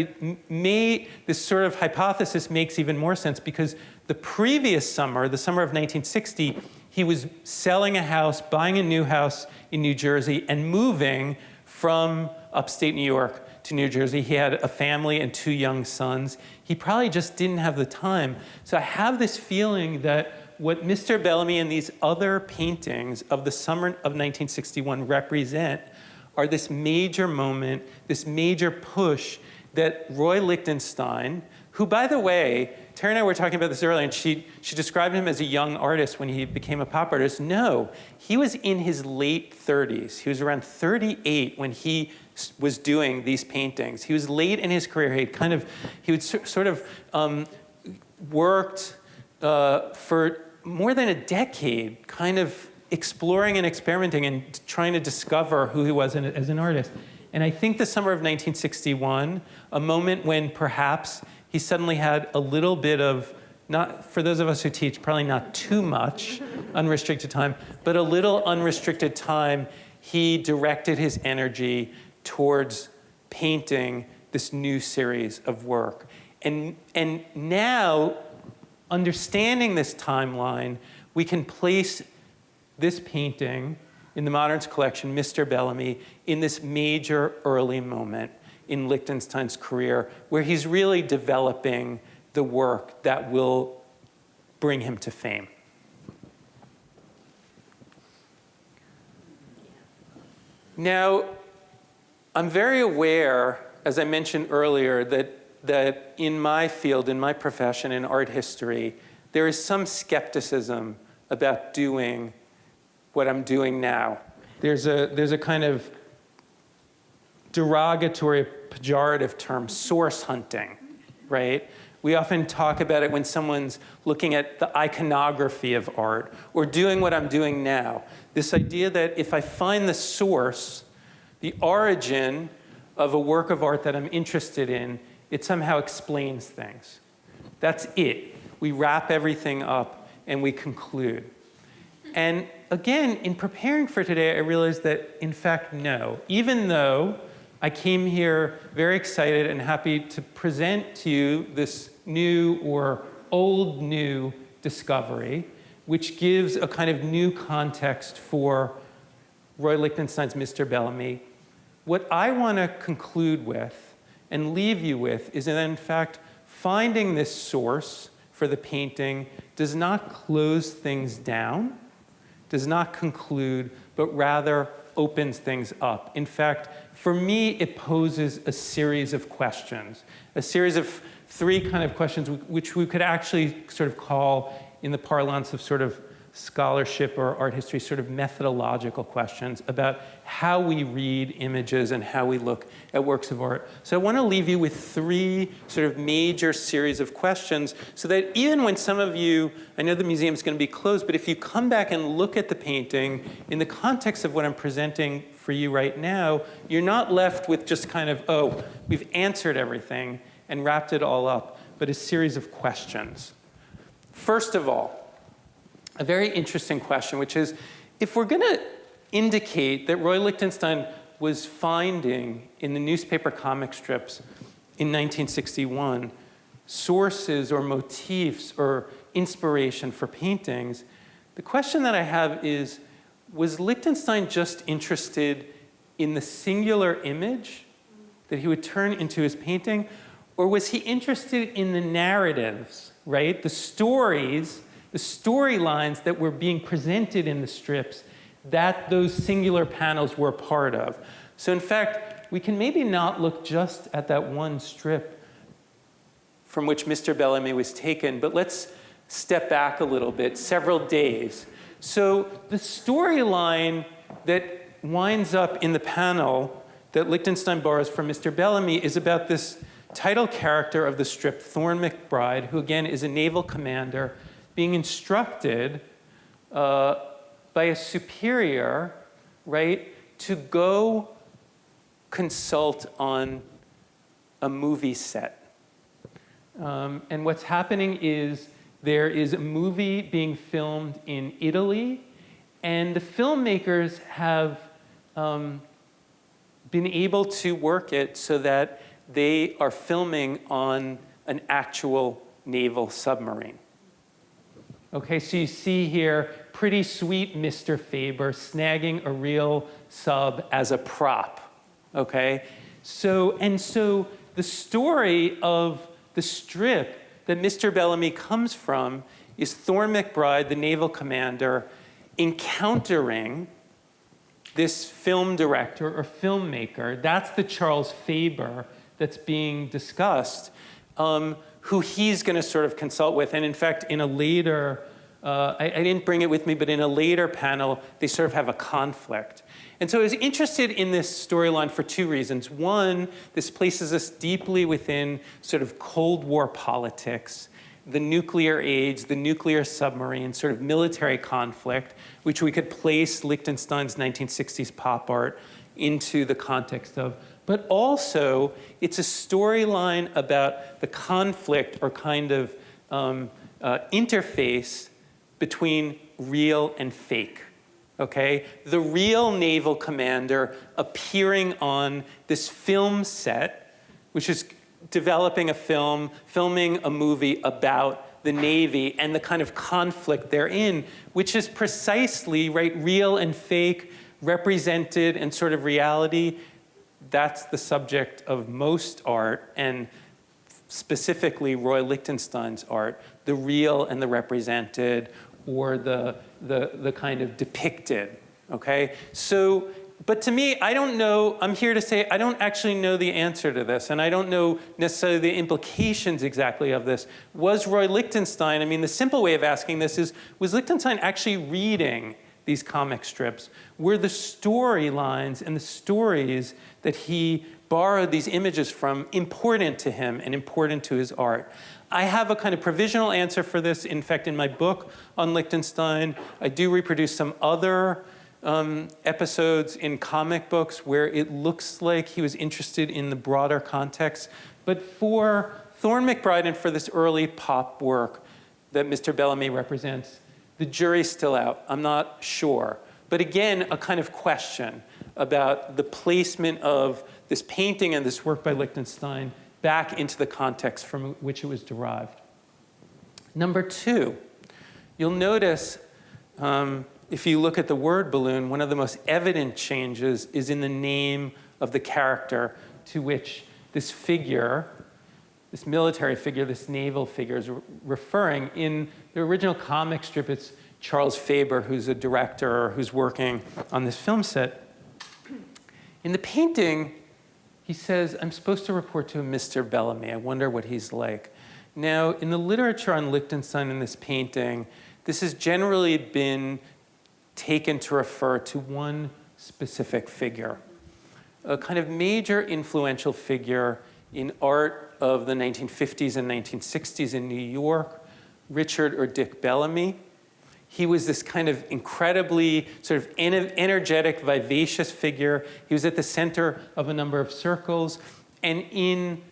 S2: this sort of hypothesis makes even more sense because the previous summer, the summer of 1960, he was selling a house, buying a new house in New Jersey, and moving from upstate New York to New Jersey. He had a family and 2 young sons. He probably just didn't have the time. So I have this feeling that what Mr. Bellamy and these other paintings of the summer of 1961 represent are this major moment, this major push that Roy Lichtenstein, who, by the way, Terry and I were talking about this earlier, and she described him as a young artist when he became a pop artist. No, he was in his late 30s. He was around 38 when he was doing these paintings. He was late in his career. He would sort of worked for more than a decade, kind of exploring and experimenting and trying to discover who he was as an artist. And I think the summer of 1961, a moment when perhaps he suddenly had a little bit of, not for those of us who teach, probably not too much unrestricted time, but a little unrestricted time, he directed his energy towards painting this new series of work. And now, understanding this timeline, we can place this painting in the Moderns collection, Mr. Bellamy, in this major early moment in Lichtenstein's career, where he's really developing the work that will bring him to fame. Now, I'm very aware, as I mentioned earlier, that in my field, in my profession, in art history, there is some skepticism about doing what I'm doing now. There's a kind of derogatory, pejorative term, source hunting, right? We often talk about it when someone's looking at the iconography of art or doing what I'm doing now. This idea that if I find the source, the origin of a work of art that I'm interested in, it somehow explains things. That's it. We wrap everything up and we conclude. And again, in preparing for today, I realized that, in fact, no. Even though I came here very excited and happy to present to you this new or old new discovery, which gives a kind of new context for Roy Lichtenstein's Mr. Bellamy, what I want to conclude with and leave you with is that, in fact, finding this source for the painting does not close things down, does not conclude, but rather opens things up. In fact, for me, it poses a series of questions, a series of three kind of questions which we could actually sort of call, in the parlance of sort of scholarship or art history, sort of methodological questions about how we read images and how we look at works of art. So I want to leave you with three sort of major series of questions so that even when some of you, I know the museum's going to be closed, but if you come back and look at the painting in the context of what I'm presenting for you right now, you're not left with just kind of, oh, we've answered everything and wrapped it all up, but a series of questions. First of all, a very interesting question, which is, if we're going to indicate that Roy Lichtenstein was finding in the newspaper comic strips in 1961 sources or motifs or inspiration for paintings, the question that I have is, was Lichtenstein just interested in the singular image that he would turn into his painting, or was he interested in the narratives, right? The stories, the storylines that were being presented in the strips that those singular panels were part of. So in fact, we can maybe not look just at that one strip from which Mr. Bellamy was taken, but let's step back a little bit, several days. So the storyline that winds up in the panel that Lichtenstein borrows from Mr. Bellamy is about this title character of the strip, Thorne McBride, who again is a naval commander, being instructed by a superior, right, to go consult on a movie set. And what's happening is there is a movie being filmed in Italy, and the filmmakers have been able to work it so that they are filming on an actual naval submarine. Okay, so you see here, pretty sweet Mr. Faber snagging a real sub as a prop, okay? So the story of the strip that Mr. Bellamy comes from is Thorne McBride, the naval commander, encountering this film director or filmmaker. That's the Charles Faber that's being discussed, who he's going to sort of consult with. And in fact, in a later, I didn't bring it with me, but in a later panel, they sort of have a conflict. And so I was interested in this storyline for two reasons. One, this places us deeply within sort of Cold War politics, the nuclear age, the nuclear submarine, sort of military conflict, which we could place Lichtenstein's 1960s pop art into the context of. But also, it's a storyline about the conflict or kind of interface between real and fake. Okay? The real naval commander appearing on this film set, which is developing a film, filming a movie about the Navy and the kind of conflict therein, which is precisely, right, real and fake, represented and sort of reality. That's the subject of most art, and specifically Roy Lichtenstein's art, the real and the represented, or the kind of depicted, okay? So, but to me, I don't know, I'm here to say I don't actually know the answer to this, and I don't know necessarily the implications exactly of this. Was Roy Lichtenstein, I mean, the simple way of asking this is, was Lichtenstein actually reading these comic strips? Were the storylines and the stories that he borrowed these images from important to him and important to his art? I have a kind of provisional answer for this. In fact, in my book on Lichtenstein, I do reproduce some other episodes in comic books where it looks like he was interested in the broader context. But for Thorne McBride and for this early pop work that Mr. Bellamy represents, the jury's still out. I'm not sure. But again, a kind of question about the placement of this painting and this work by Lichtenstein back into the context from which it was derived. Number two, you'll notice if you look at the word balloon, one of the most evident changes is in the name of the character to which this figure, this military figure, this naval figure is referring. In the original comic strip, it's Charles Faber, who's a director who's working on this film set. In the painting, he says, I'm supposed to report to Mr. Bellamy. I wonder what he's like. Now, in the literature on Lichtenstein in this painting, this has generally been taken to refer to one specific figure, a kind of major influential figure in art of the 1950s and 1960s in New York, Richard or Dick Bellamy. He was this kind of incredibly sort of energetic, vivacious figure. He was at the center of a number of circles. And in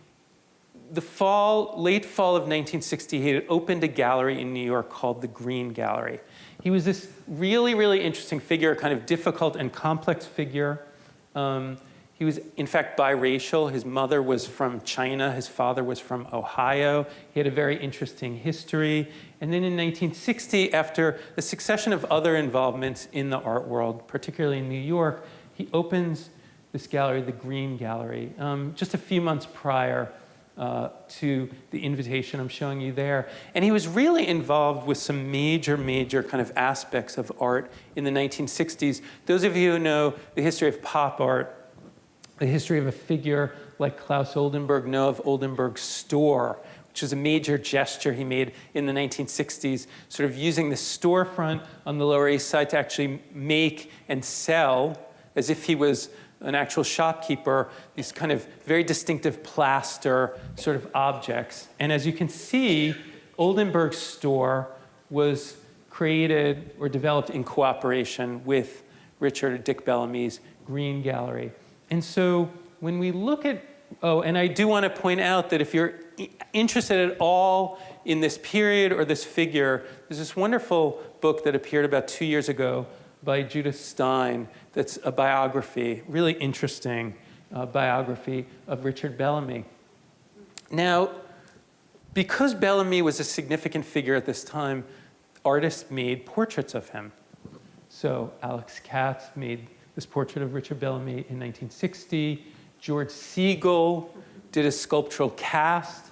S2: the late fall of 1960, he had opened a gallery in New York called the Greene Gallery. He was this really, really interesting figure, a kind of difficult and complex figure. He was, in fact, biracial. His mother was from China. His father was from Ohio. He had a very interesting history. And then in 1960, after a succession of other involvements in the art world, particularly in New York, he opens this gallery, the Greene Gallery, just a few months prior to the invitation I'm showing you there. And he was really involved with some major, major kind of aspects of art in the 1960s. Those of you who know the history of pop art, the history of a figure like Klaus Oldenburg know of Oldenburg's store, which was a major gesture he made in the 1960s, sort of using the storefront on the Lower East Side to actually make and sell, as if he was an actual shopkeeper, these kind of very distinctive plaster sort of objects. And as you can see, Oldenburg's store was created or developed in cooperation with Richard or Dick Bellamy's Greene Gallery. And so when we look at, and I do want to point out that if you're interested at all in this period or this figure, there's this wonderful book that appeared about 2 years ago by Judith Stein that's a biography, really interesting biography of Richard Bellamy. Now, because Bellamy was a significant figure at this time, artists made portraits of him. So Alex Katz made this portrait of Richard Bellamy in 1960. George Siegel did a sculptural cast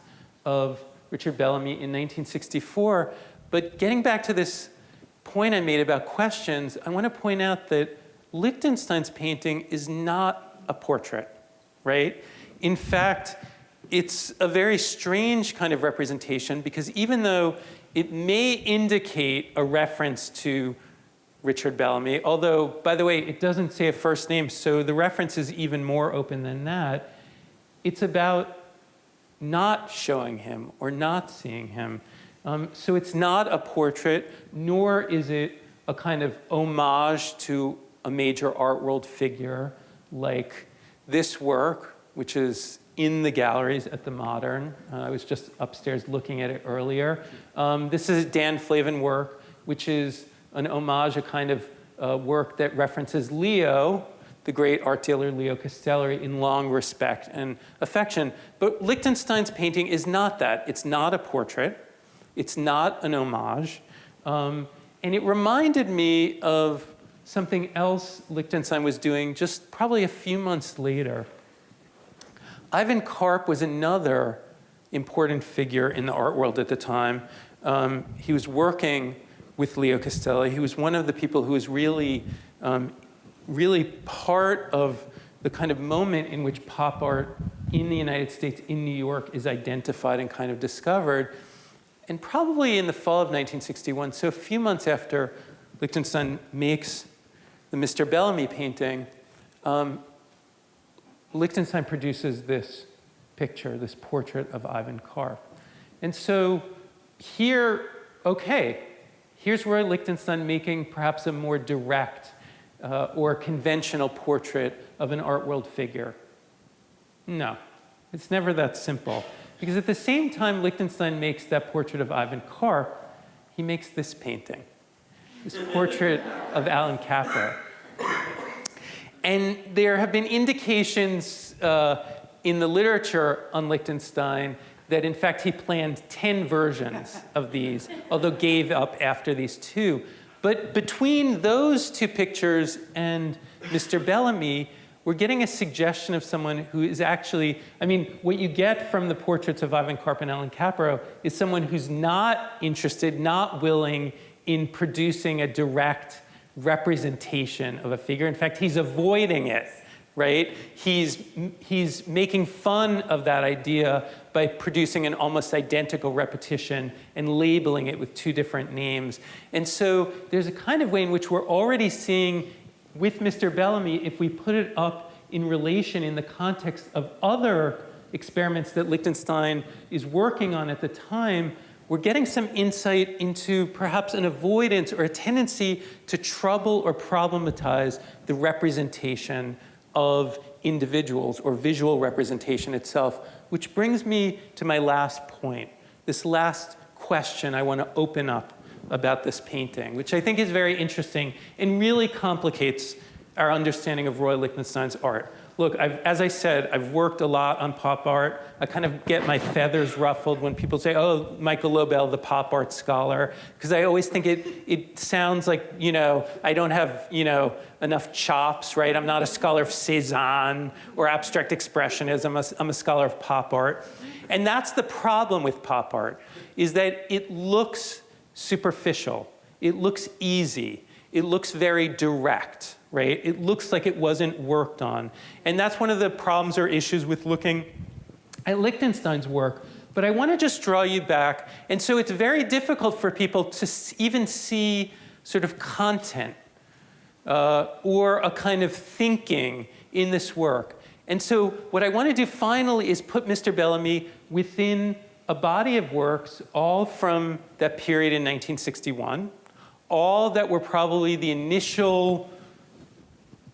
S2: of Richard Bellamy in 1964. But getting back to this point I made about questions, I want to point out that Lichtenstein's painting is not a portrait, right? In fact, it's a very strange kind of representation because even though it may indicate a reference to Richard Bellamy, although, by the way, it doesn't say a first name, so the reference is even more open than that, it's about not showing him or not seeing him. So it's not a portrait, nor is it a kind of homage to a major art world figure like this work, which is in the galleries at the Modern. I was just upstairs looking at it earlier. This is a Dan Flavin work, which is an homage, a kind of work that references Leo, the great art dealer Leo Castelli, in long respect and affection. But Lichtenstein's painting is not that. It's not a portrait. It's not an homage. And it reminded me of something else Lichtenstein was doing just probably a few months later. Ivan Karp was another important figure in the art world at the time. He was working with Leo Castelli. He was one of the people who was really part of the kind of moment in which pop art in the United States, in New York, is identified and kind of discovered. And probably in the fall of 1961, so a few months after Lichtenstein makes the Mr. Bellamy painting, Lichtenstein produces this picture, this portrait of Ivan Karp. And so here, okay, here's Roy Lichtenstein making perhaps a more direct or conventional portrait of an art world figure. No, it's never that simple. Because at the same time Lichtenstein makes that portrait of Ivan Karp, he makes this painting, this portrait of Alain Casa. And there have been indications in the literature on Lichtenstein that in fact he planned 10 versions of these, although gave up after these two. But between those two pictures and Mr. Bellamy, we're getting a suggestion of someone who is actually, I mean, what you get from the portraits of Ivan Karp and Alain Casa is someone who's not interested, not willing in producing a direct representation of a figure. In fact, he's avoiding it, right? He's making fun of that idea by producing an almost identical repetition and labeling it with two different names. And so there's a kind of way in which we're already seeing with Mr. Bellamy, if we put it up in relation in the context of other experiments that Lichtenstein is working on at the time, we're getting some insight into perhaps an avoidance or a tendency to trouble or problematize the representation of individuals or visual representation itself, which brings me to my last point, this last question I want to open up about this painting, which I think is very interesting and really complicates our understanding of Roy Lichtenstein's art. Look, as I said, I've worked a lot on pop art. I kind of get my feathers ruffled when people say, oh, Michael Lobel, the pop art scholar, because I always think it sounds like, I don't have, enough chops, right? I'm not a scholar of Cézanne or abstract expressionism. I'm a scholar of pop art. And that's the problem with pop art, is that it looks superficial. It looks easy. It looks very direct, right? It looks like it wasn't worked on. And that's one of the problems or issues with looking at Lichtenstein's work. But I want to just draw you back. And so it's very difficult for people to even see sort of content or a kind of thinking in this work. And so what I want to do finally is put Mr. Bellamy within a body of works, all from that period in 1961, all that were probably the initial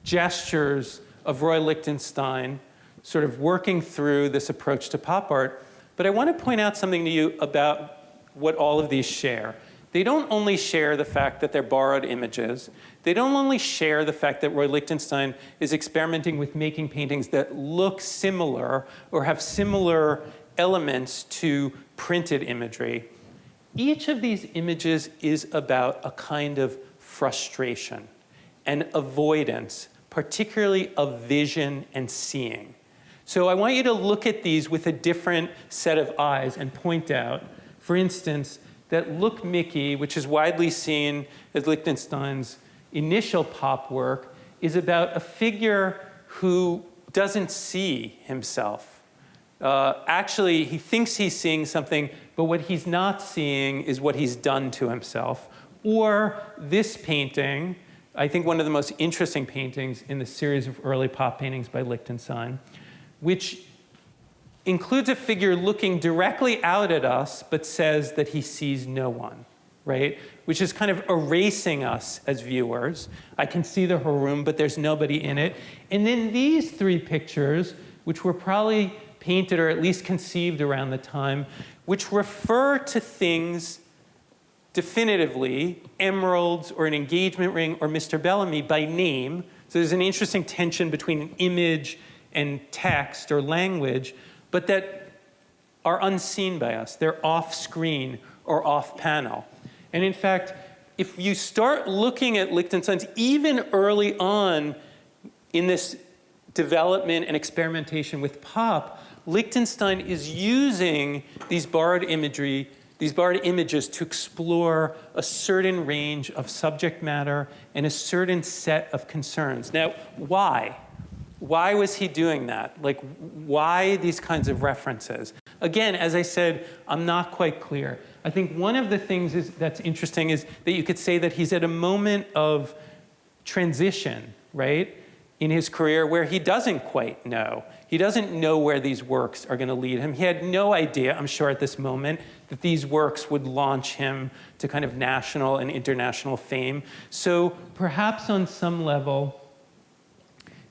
S2: gestures of Roy Lichtenstein, sort of working through this approach to pop art. But I want to point out something to you about what all of these share. They don't only share the fact that they're borrowed images. They don't only share the fact that Roy Lichtenstein is experimenting with making paintings that look similar or have similar elements to printed imagery. Each of these images is about a kind of frustration and avoidance, particularly of vision and seeing. So I want you to look at these with a different set of eyes and point out, for instance, that Look Mickey, which is widely seen as Lichtenstein's initial pop work, is about a figure who doesn't see himself. Actually, he thinks he's seeing something, but what he's not seeing is what he's done to himself. Or this painting, I think one of the most interesting paintings in the series of early pop paintings by Lichtenstein, which includes a figure looking directly out at us, but says that he sees no one, right? Which is kind of erasing us as viewers. I can see the whole room, but there's nobody in it. And then these three pictures, which were probably painted or at least conceived around the time, which refer to things definitively, emeralds or an engagement ring or Mr. Bellamy by name. So there's an interesting tension between an image and text or language, but that are unseen by us. They're off screen or off panel. And in fact, if you start looking at Lichtenstein's, even early on in this development and experimentation with pop, Lichtenstein is using these borrowed images to explore a certain range of subject matter and a certain set of concerns. Now, why? Why was he doing that? Like, why these kinds of references? Again, as I said, I'm not quite clear. I think one of the things that's interesting is that you could say that he's at a moment of transition, right, in his career where he doesn't quite know. He doesn't know where these works are going to lead him. He had no idea, I'm sure, at this moment, that these works would launch him to kind of national and international fame. So perhaps on some level,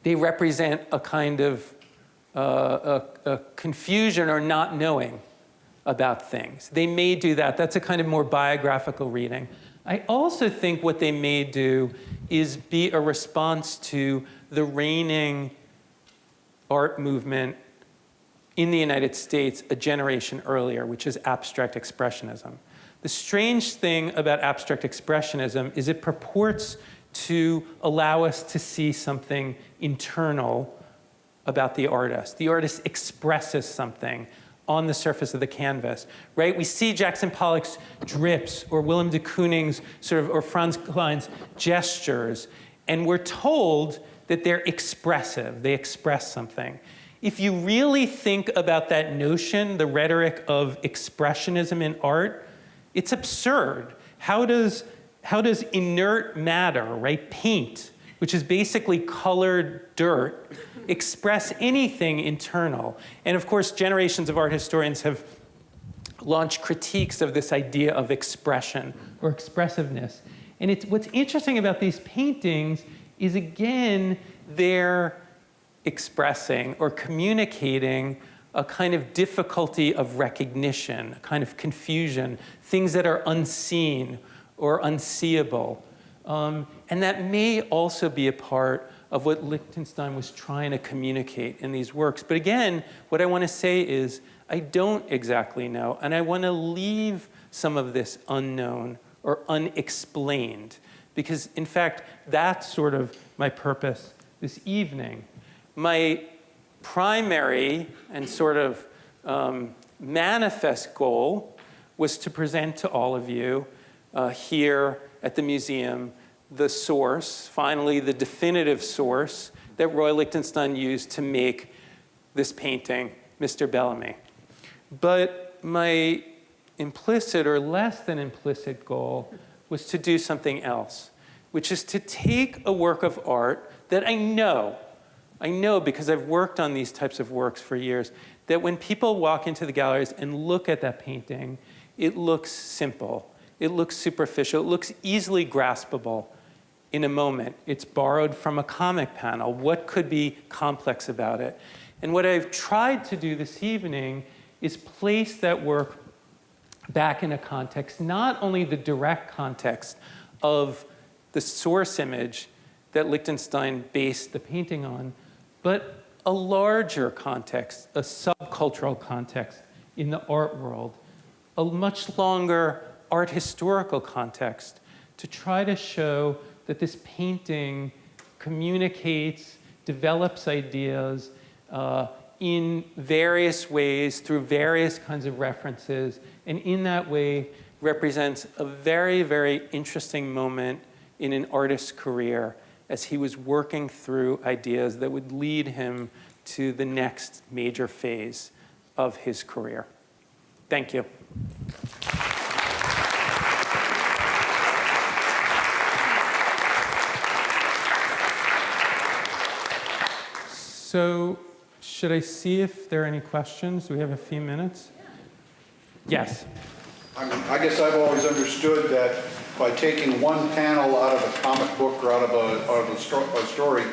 S2: they represent a kind of a confusion or not knowing about things. They may do that. That's a kind of more biographical reading. I also think what they may do is be a response to the reigning art movement in the United States a generation earlier, which is abstract expressionism. The strange thing about abstract expressionism is it purports to allow us to see something internal about the artist. The artist expresses something on the surface of the canvas, right? We see Jackson Pollock's drips or Willem de Kooning's or Franz Klein's gestures, and we're told that they're expressive, they express something. If you really think about that notion, the rhetoric of expressionism in art, it's absurd. How does inert matter, right, paint, which is basically colored dirt, express anything internal? And of course, generations of art historians have launched critiques of this idea of expression or expressiveness. And what's interesting about these paintings is, again, they're expressing or communicating a kind of difficulty of recognition, a kind of confusion, things that are unseen or unseeable. And that may also be a part of what Lichtenstein was trying to communicate in these works. But again, what I want to say is I don't exactly know, and I want to leave some of this unknown or unexplained, because in fact, that's sort of my purpose this evening. My primary and sort of manifest goal was to present to all of you here at the museum the source, finally the definitive source that Roy Lichtenstein used to make this painting, Mr. Bellamy. But my implicit or less than implicit goal was to do something else, which is to take a work of art that I know because I've worked on these types of works for years, that when people walk into the galleries and look at that painting, it looks simple, it looks superficial, it looks easily graspable in a moment. It's borrowed from a comic panel. What could be complex about it? And what I've tried to do this evening is place that work back in a context, not only the direct context of the source image that Lichtenstein based the painting on, but a larger context, a subcultural context in the art world, a much longer art historical context, to try to show that this painting communicates, develops ideas in various ways through various kinds of references, and in that way represents a very, very interesting moment in an artist's career as he was working through ideas that would lead him to the next major phase of his career. Thank you. So, should I see if there are any questions? Do we have a few minutes? Yes.
S3: I guess I've always understood that by taking one panel out of a comic book or out of a story,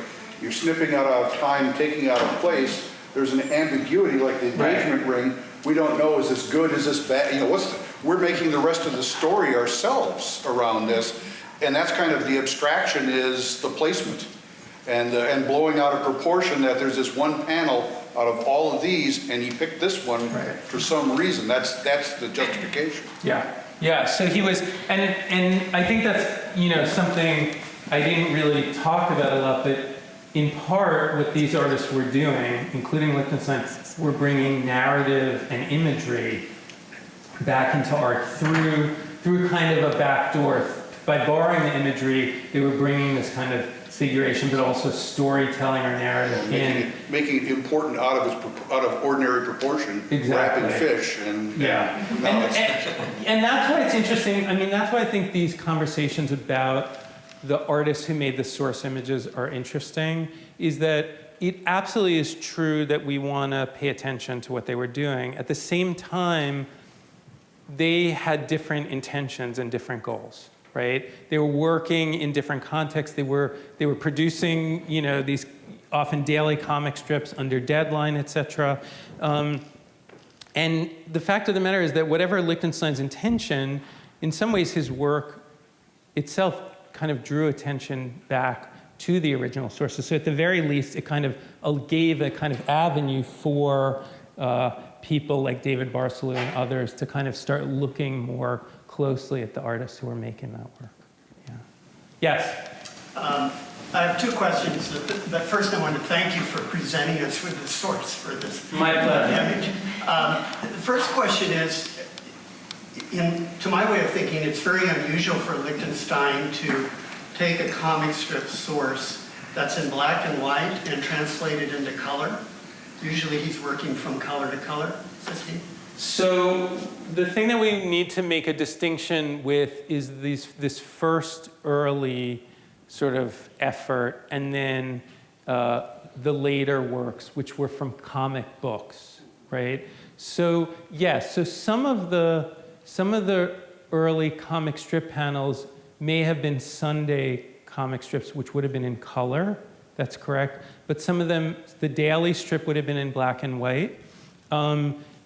S3: you're snipping out of time, taking out of place. There's an ambiguity, like the engagement ring. We don't know, is this good, is this bad? You know, we're making the rest of the story ourselves around this, and that's kind of the abstraction is the placement. And blowing out of proportion that there's this one panel out of all of these, and he picked this one for some reason. That's the justification.
S2: Yeah. So he was, and I think that's, you know, something I didn't really talk about a lot, but in part what these artists were doing, including Lichtenstein, were bringing narrative and imagery back into art through kind of a back door. By borrowing the imagery, they were bringing this kind of figuration, but also storytelling or narrative
S3: making it important out of ordinary proportion.
S2: Exactly.
S3: Wrapping fish and
S2: and that's why it's interesting. I mean, that's why I think these conversations about the artists who made the source images are interesting. Is that it absolutely is true that we want to pay attention to what they were doing. At the same time, they had different intentions and different goals. Right? They were working in different contexts. They were producing, you know, these often daily comic strips under deadline, et cetera. And the fact of the matter is that whatever Lichtenstein's intention, in some ways his work itself kind of drew attention back to the original sources. So at the very least, it kind of gave a kind of avenue for people like David Barsalou and others to kind of start looking more closely at the artists who are making that work. Yeah. Yes?
S4: I have two questions. But first, I want to thank you for presenting us with the source for this
S2: My pleasure.
S4: image. The first question is, to my way of thinking, it's very unusual for Lichtenstein to take a comic strip source that's in black and white and translate it into color. Usually he's working from color to color, says he.
S2: So the thing that we need to make a distinction with is this first early sort of effort, and then the later works, which were from comic books, right? So yes, so some of the early comic strip panels may have been Sunday comic strips, which would have been in color. That's correct. But some of them, the daily strip would have been in black and white.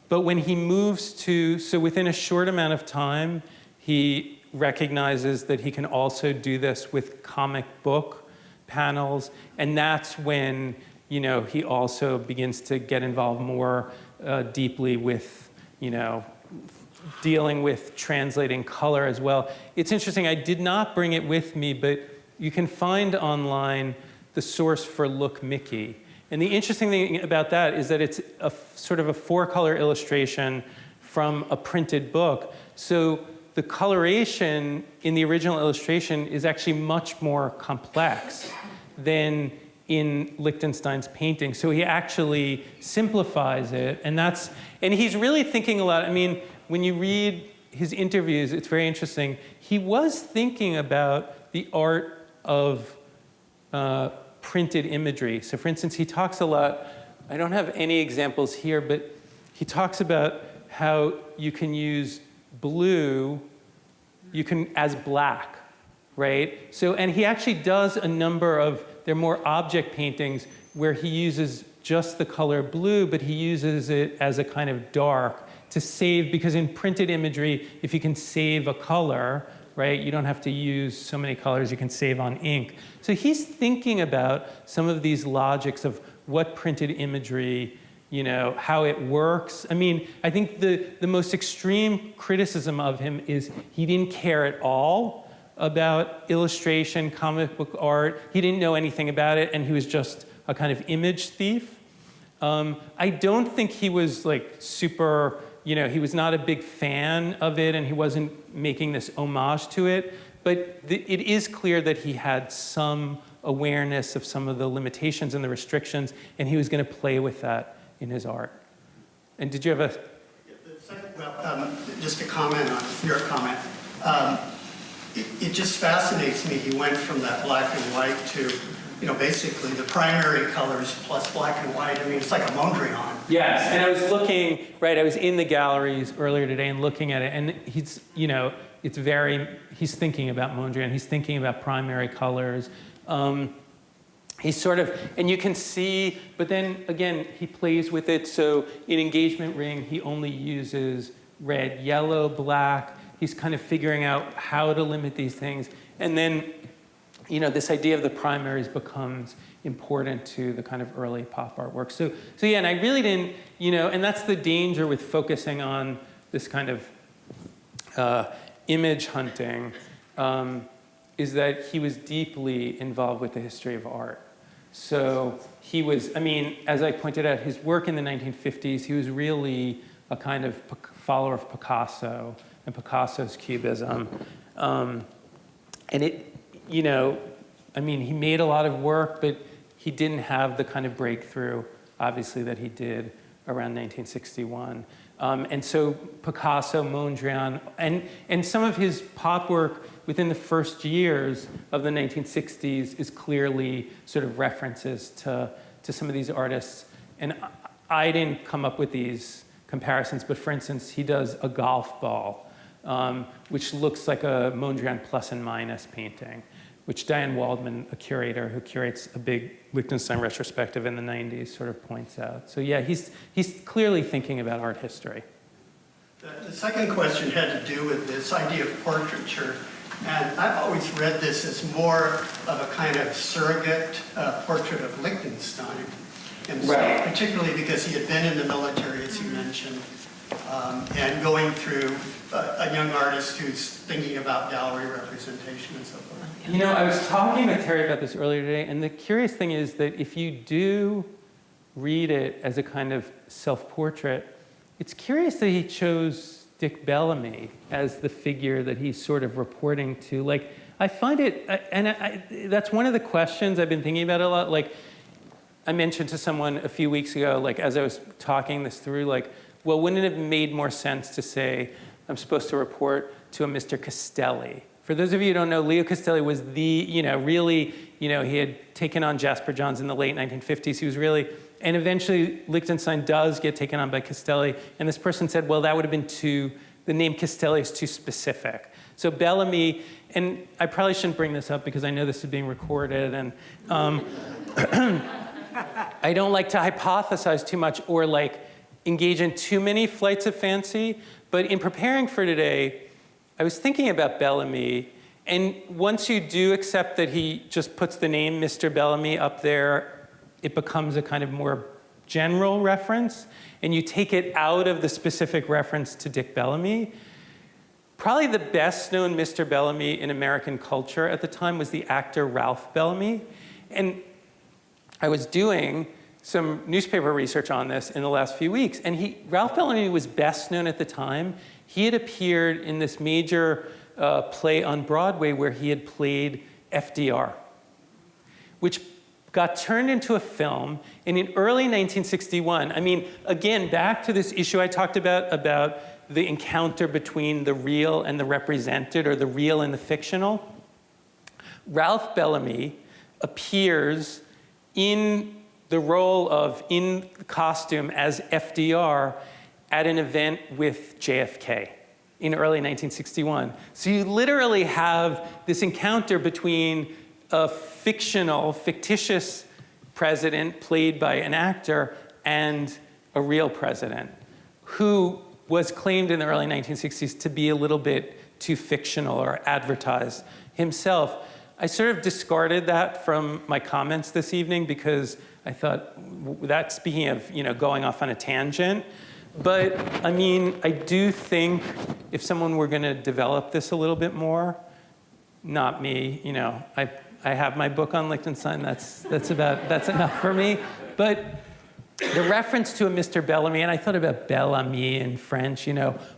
S2: But when he moves to, so within a short amount of time, he recognizes that he can also do this with comic book panels. And that's when, you know, he also begins to get involved more deeply with, you know, dealing with translating color as well. It's interesting, I did not bring it with me, but you can find online the source for Look Mickey. And the interesting thing about that is that it's a sort of a 4-color illustration from a printed book. So the coloration in the original illustration is actually much more complex than in Lichtenstein's painting. So he actually simplifies it, and he's really thinking a lot. I mean, when you read his interviews, it's very interesting. He was thinking about the art of printed imagery. So for instance, he talks a lot, I don't have any examples here, but he talks about how you can use blue, as black, right? So, and he actually does a number of, they're more object paintings where he uses just the color blue, but he uses it as a kind of dark to save, because in printed imagery, if you can save a color, right? You don't have to use so many colors, you can save on ink. So he's thinking about some of these logics of what printed imagery, you know, how it works. I mean, I think the most extreme criticism of him is he didn't care at all about illustration, comic book art. He didn't know anything about it, and he was just a kind of image thief. I don't think he was like super, he was not a big fan of it, and he wasn't making this homage to it. But it is clear that he had some awareness of some of the limitations and the restrictions, and he was going to play with that in his art. And did you have a...
S4: Well, just to comment on your comment, it just fascinates me. He went from that black and white to, basically the primary colors plus black and white. I mean, it's like a Mondrian.
S2: Yes, and I was looking, I was in the galleries earlier today and looking at it, and he's, he's thinking about Mondrian, he's thinking about primary colors. He's sort of, and you can see, but then again, he plays with it. So in Engagement Ring, he only uses red, yellow, black. He's kind of figuring out how to limit these things. And then, this idea of the primaries becomes important to the kind of early pop artwork. So yeah, and I really didn't, and that's the danger with focusing on this kind of image hunting, is that he was deeply involved with the history of art. So he was, as I pointed out, his work in the 1950s, he was really a kind of follower of Picasso and Picasso's Cubism. And it, he made a lot of work, but he didn't have the kind of breakthrough, obviously, that he did around 1961. And so Picasso, Mondrian, and some of his pop work within the first years of the 1960s is clearly sort of references to some of these artists. And I didn't come up with these comparisons, but for instance, he does a golf ball, which looks like a Mondrian plus and minus painting, which Diane Waldman, a curator who curates a big Lichtenstein retrospective in the 90s, sort of points out. So yeah, he's clearly thinking about art history.
S4: The second question had to do with this idea of portraiture. And I've always read this as more of a kind of surrogate portrait of Lichtenstein himself,
S2: Right.
S4: Particularly because he had been in the military, as you mentioned, and going through a young artist who's thinking about gallery representation and so forth.
S2: I was talking with Terry about this earlier today, and the curious thing is that if you do read it as a kind of self-portrait, it's curious that he chose Dick Bellamy as the figure that he's sort of reporting to. I find it, that's one of the questions I've been thinking about a lot. I mentioned to someone a few weeks ago, as I was talking this through, well, wouldn't it have made more sense to say, I'm supposed to report to a Mr. Castelli? For those of you who don't know, Leo Castelli was he had taken on Jasper Johns in the late 1950s. He was really, and eventually Lichtenstein does get taken on by Castelli. And this person said, well, that would have been the name Castelli is too specific. So Bellamy, and I probably shouldn't bring this up because I know this is being recorded, and I don't like to hypothesize too much or engage in too many flights of fancy. But in preparing for today, I was thinking about Bellamy, and once you do accept that he just puts the name Mr. Bellamy up there, it becomes a kind of more general reference, and you take it out of the specific reference to Dick Bellamy. Probably the best known Mr. Bellamy in American culture at the time was the actor Ralph Bellamy. And I was doing some newspaper research on this in the last few weeks, and Ralph Bellamy was best known at the time. He had appeared in this major play on Broadway where he had played FDR, which got turned into a film. And in early 1961, again, back to this issue I talked about the encounter between the real and the represented, or the real and the fictional. Ralph Bellamy appears in the role of, in costume as FDR at an event with JFK in early 1961. So you literally have this encounter between a fictitious president played by an actor and a real president who was claimed in the early 1960s to be a little bit too fictional or advertised himself. I sort of discarded that from my comments this evening because I thought that, speaking of going off on a tangent, but I do think if someone were going to develop this a little bit more, not me, I have my book on Lichtenstein. That's enough for me. But the reference to a Mr. Bellamy, and I thought about Bellamy in French,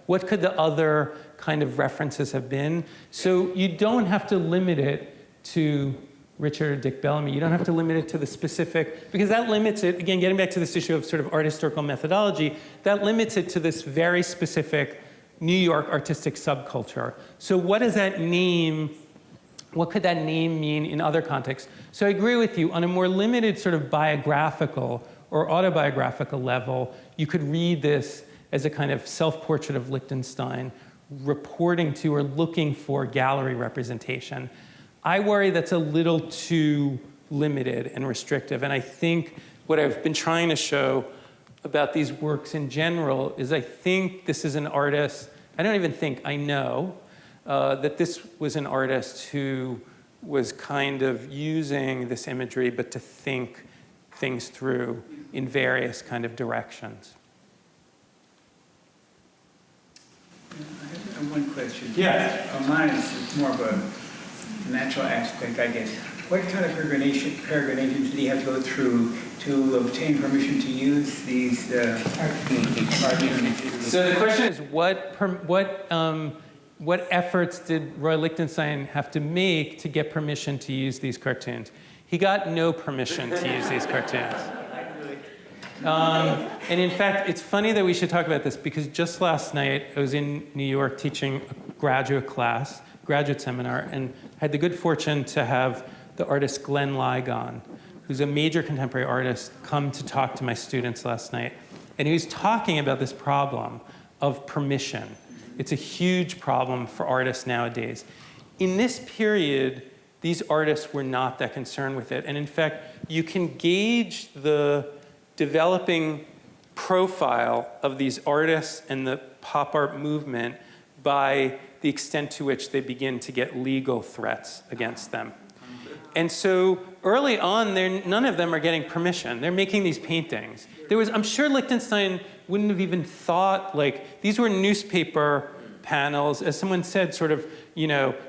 S2: what could the other kind of references have been? So you don't have to limit it to Richard or Dick Bellamy. You don't have to limit it to the specific, because that limits it, again, getting back to this issue of sort of art historical methodology, that limits it to this very specific New York artistic subculture. So what does that name, what could that name mean in other contexts? So I agree with you, on a more limited sort of biographical or autobiographical level, you could read this as a kind of self-portrait of Lichtenstein reporting to or looking for gallery representation. I worry that's a little too limited and restrictive, and I think what I've been trying to show about these works in general is I think this is an artist, I don't even think, I know, that this was an artist who was kind of using this imagery, but to think things through in various kind of directions.
S5: I have one question.
S2: Yeah.
S5: Mine is more of a natural aspect, I guess. What kind of peregrinations did he have to go through to obtain permission to use these art images?
S2: So the question is, what efforts did Roy Lichtenstein have to make to get permission to use these cartoons? He got no permission to use these cartoons. And in fact, it's funny that we should talk about this, because just last night I was in New York teaching a graduate seminar, and had the good fortune to have the artist Glenn Ligon, who's a major contemporary artist, come to talk to my students last night. And he was talking about this problem of permission. It's a huge problem for artists nowadays. In this period, these artists were not that concerned with it. And in fact, you can gauge the developing profile of these artists and the pop art movement by the extent to which they begin to get legal threats against them. And so early on, none of them are getting permission. They're making these paintings. I'm sure Lichtenstein wouldn't have even thought, these were newspaper panels. As someone said,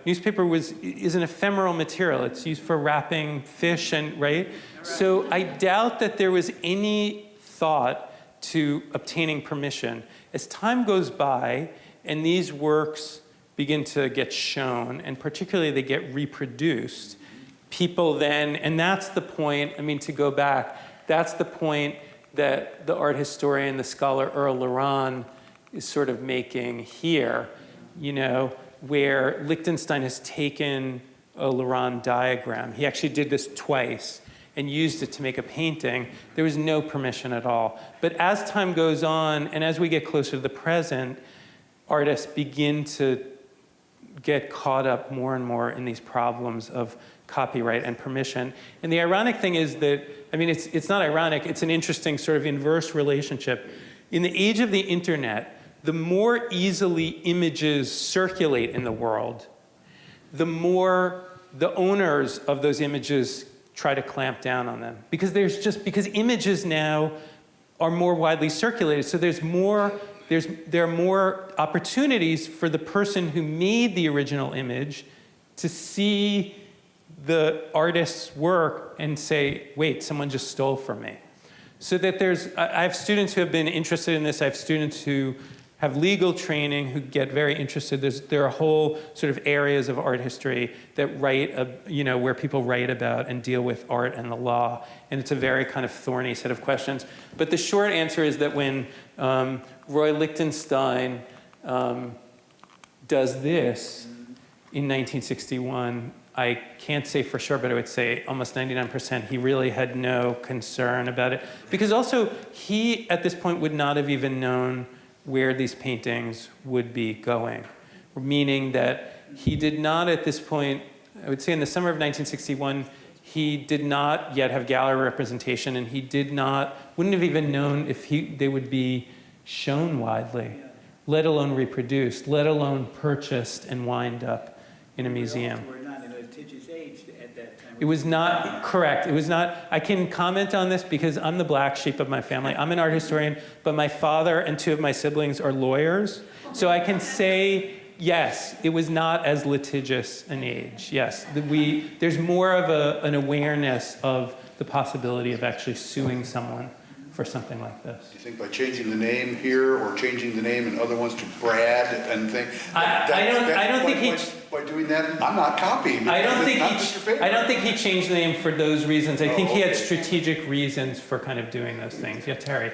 S2: newspaper is an ephemeral material. It's used for wrapping fish, right? So I doubt that there was any thought to obtaining permission. As time goes by and these works begin to get shown, and particularly they get reproduced, people then, and that's the point, to go back, that's the point that the art historian, the scholar Earl Laron is sort of making here, where Lichtenstein has taken a Laron diagram. He actually did this twice and used it to make a painting. There was no permission at all. But as time goes on, and as we get closer to the present, artists begin to get caught up more and more in these problems of copyright and permission. And the ironic thing is that, it's not ironic, it's an interesting sort of inverse relationship. In the age of the internet, the more easily images circulate in the world, the more the owners of those images try to clamp down on them. Because images now are more widely circulated, so there are more opportunities for the person who made the original image to see the artist's work and say, wait, someone just stole from me. So that I have students who have been interested in this. I have students who have legal training who get very interested. There are whole sort of areas of art history that where people write about and deal with art and the law. And it's a very kind of thorny set of questions. But the short answer is that when Roy Lichtenstein does this in 1961, I can't say for sure, but I would say almost 99%, he really had no concern about it. Because also, he, at this point, would not have even known where these paintings would be going. Meaning that he did not, at this point, I would say in the summer of 1961, he did not yet have gallery representation, and he wouldn't have even known if they would be shown widely, let alone reproduced, let alone purchased and wind up in a museum.
S5: We're not in a litigious age at that time.
S2: It was not, correct, it was not, I can comment on this because I'm the black sheep of my family. I'm an art historian, but my father and two of my siblings are lawyers. So I can say, yes, it was not as litigious an age. Yes, there's more of an awareness of the possibility of actually suing someone for something like this.
S3: Do you think by changing the name here or changing the name in other ones to Brad and things?
S2: I don't think he.
S3: By doing that, I'm not copying.
S2: I don't think
S3: It's not Mr. Faber.
S2: I don't think he changed the name for those reasons. I think he had
S3: okay.
S2: strategic reasons for kind of doing those things. Yeah, Terry.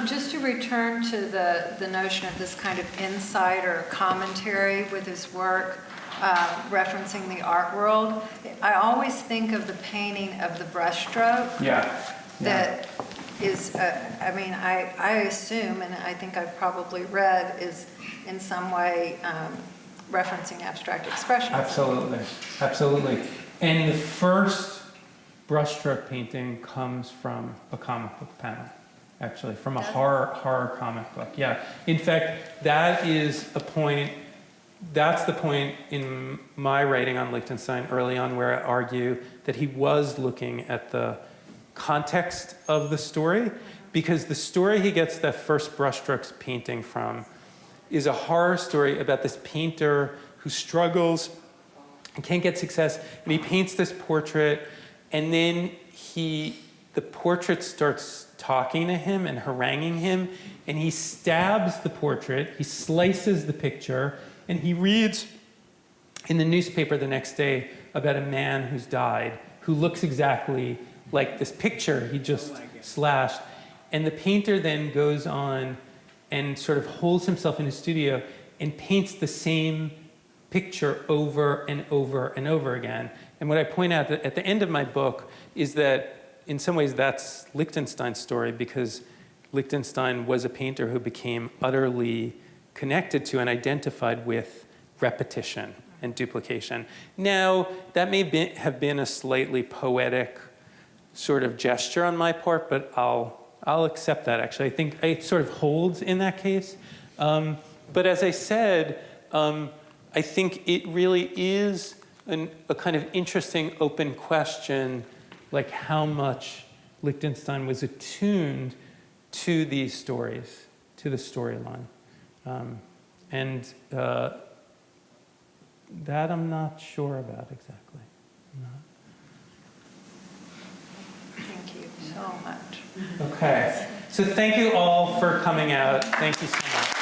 S6: Just to return to the notion of this kind of insight or commentary with his work, referencing the art world, I always think of the painting of the brushstroke.
S2: Yeah.
S6: That is, I mean, I assume, and I think I've probably read, is in some way referencing abstract expressionism.
S2: Absolutely, absolutely. And the first brushstroke painting comes from a comic book panel, actually, from a horror comic book. Yeah. In fact, that is a point. That's the point in my writing on Lichtenstein early on where I argue that he was looking at the context of the story, because the story he gets that first brushstrokes painting from is a horror story about this painter who struggles and can't get success, and he paints this portrait, and then the portrait starts talking to him and haranguing him, and he stabs the portrait, he slices the picture, and he reads in the newspaper the next day about a man who's died, who looks exactly like this picture he just slashed. And the painter then goes on and sort of holds himself in his studio and paints the same picture over and over and over again. And what I point out at the end of my book is that in some ways that's Lichtenstein's story, because Lichtenstein was a painter who became utterly connected to and identified with repetition and duplication. Now, that may have been a slightly poetic sort of gesture on my part, but I'll accept that, actually. I think it sort of holds in that case. But as I said, I think it really is a kind of interesting open question, like how much Lichtenstein was attuned to these stories, to the storyline. And that I'm not sure about exactly.
S6: Thank you so much.
S2: Okay, so thank you all for coming out. Thank you so much.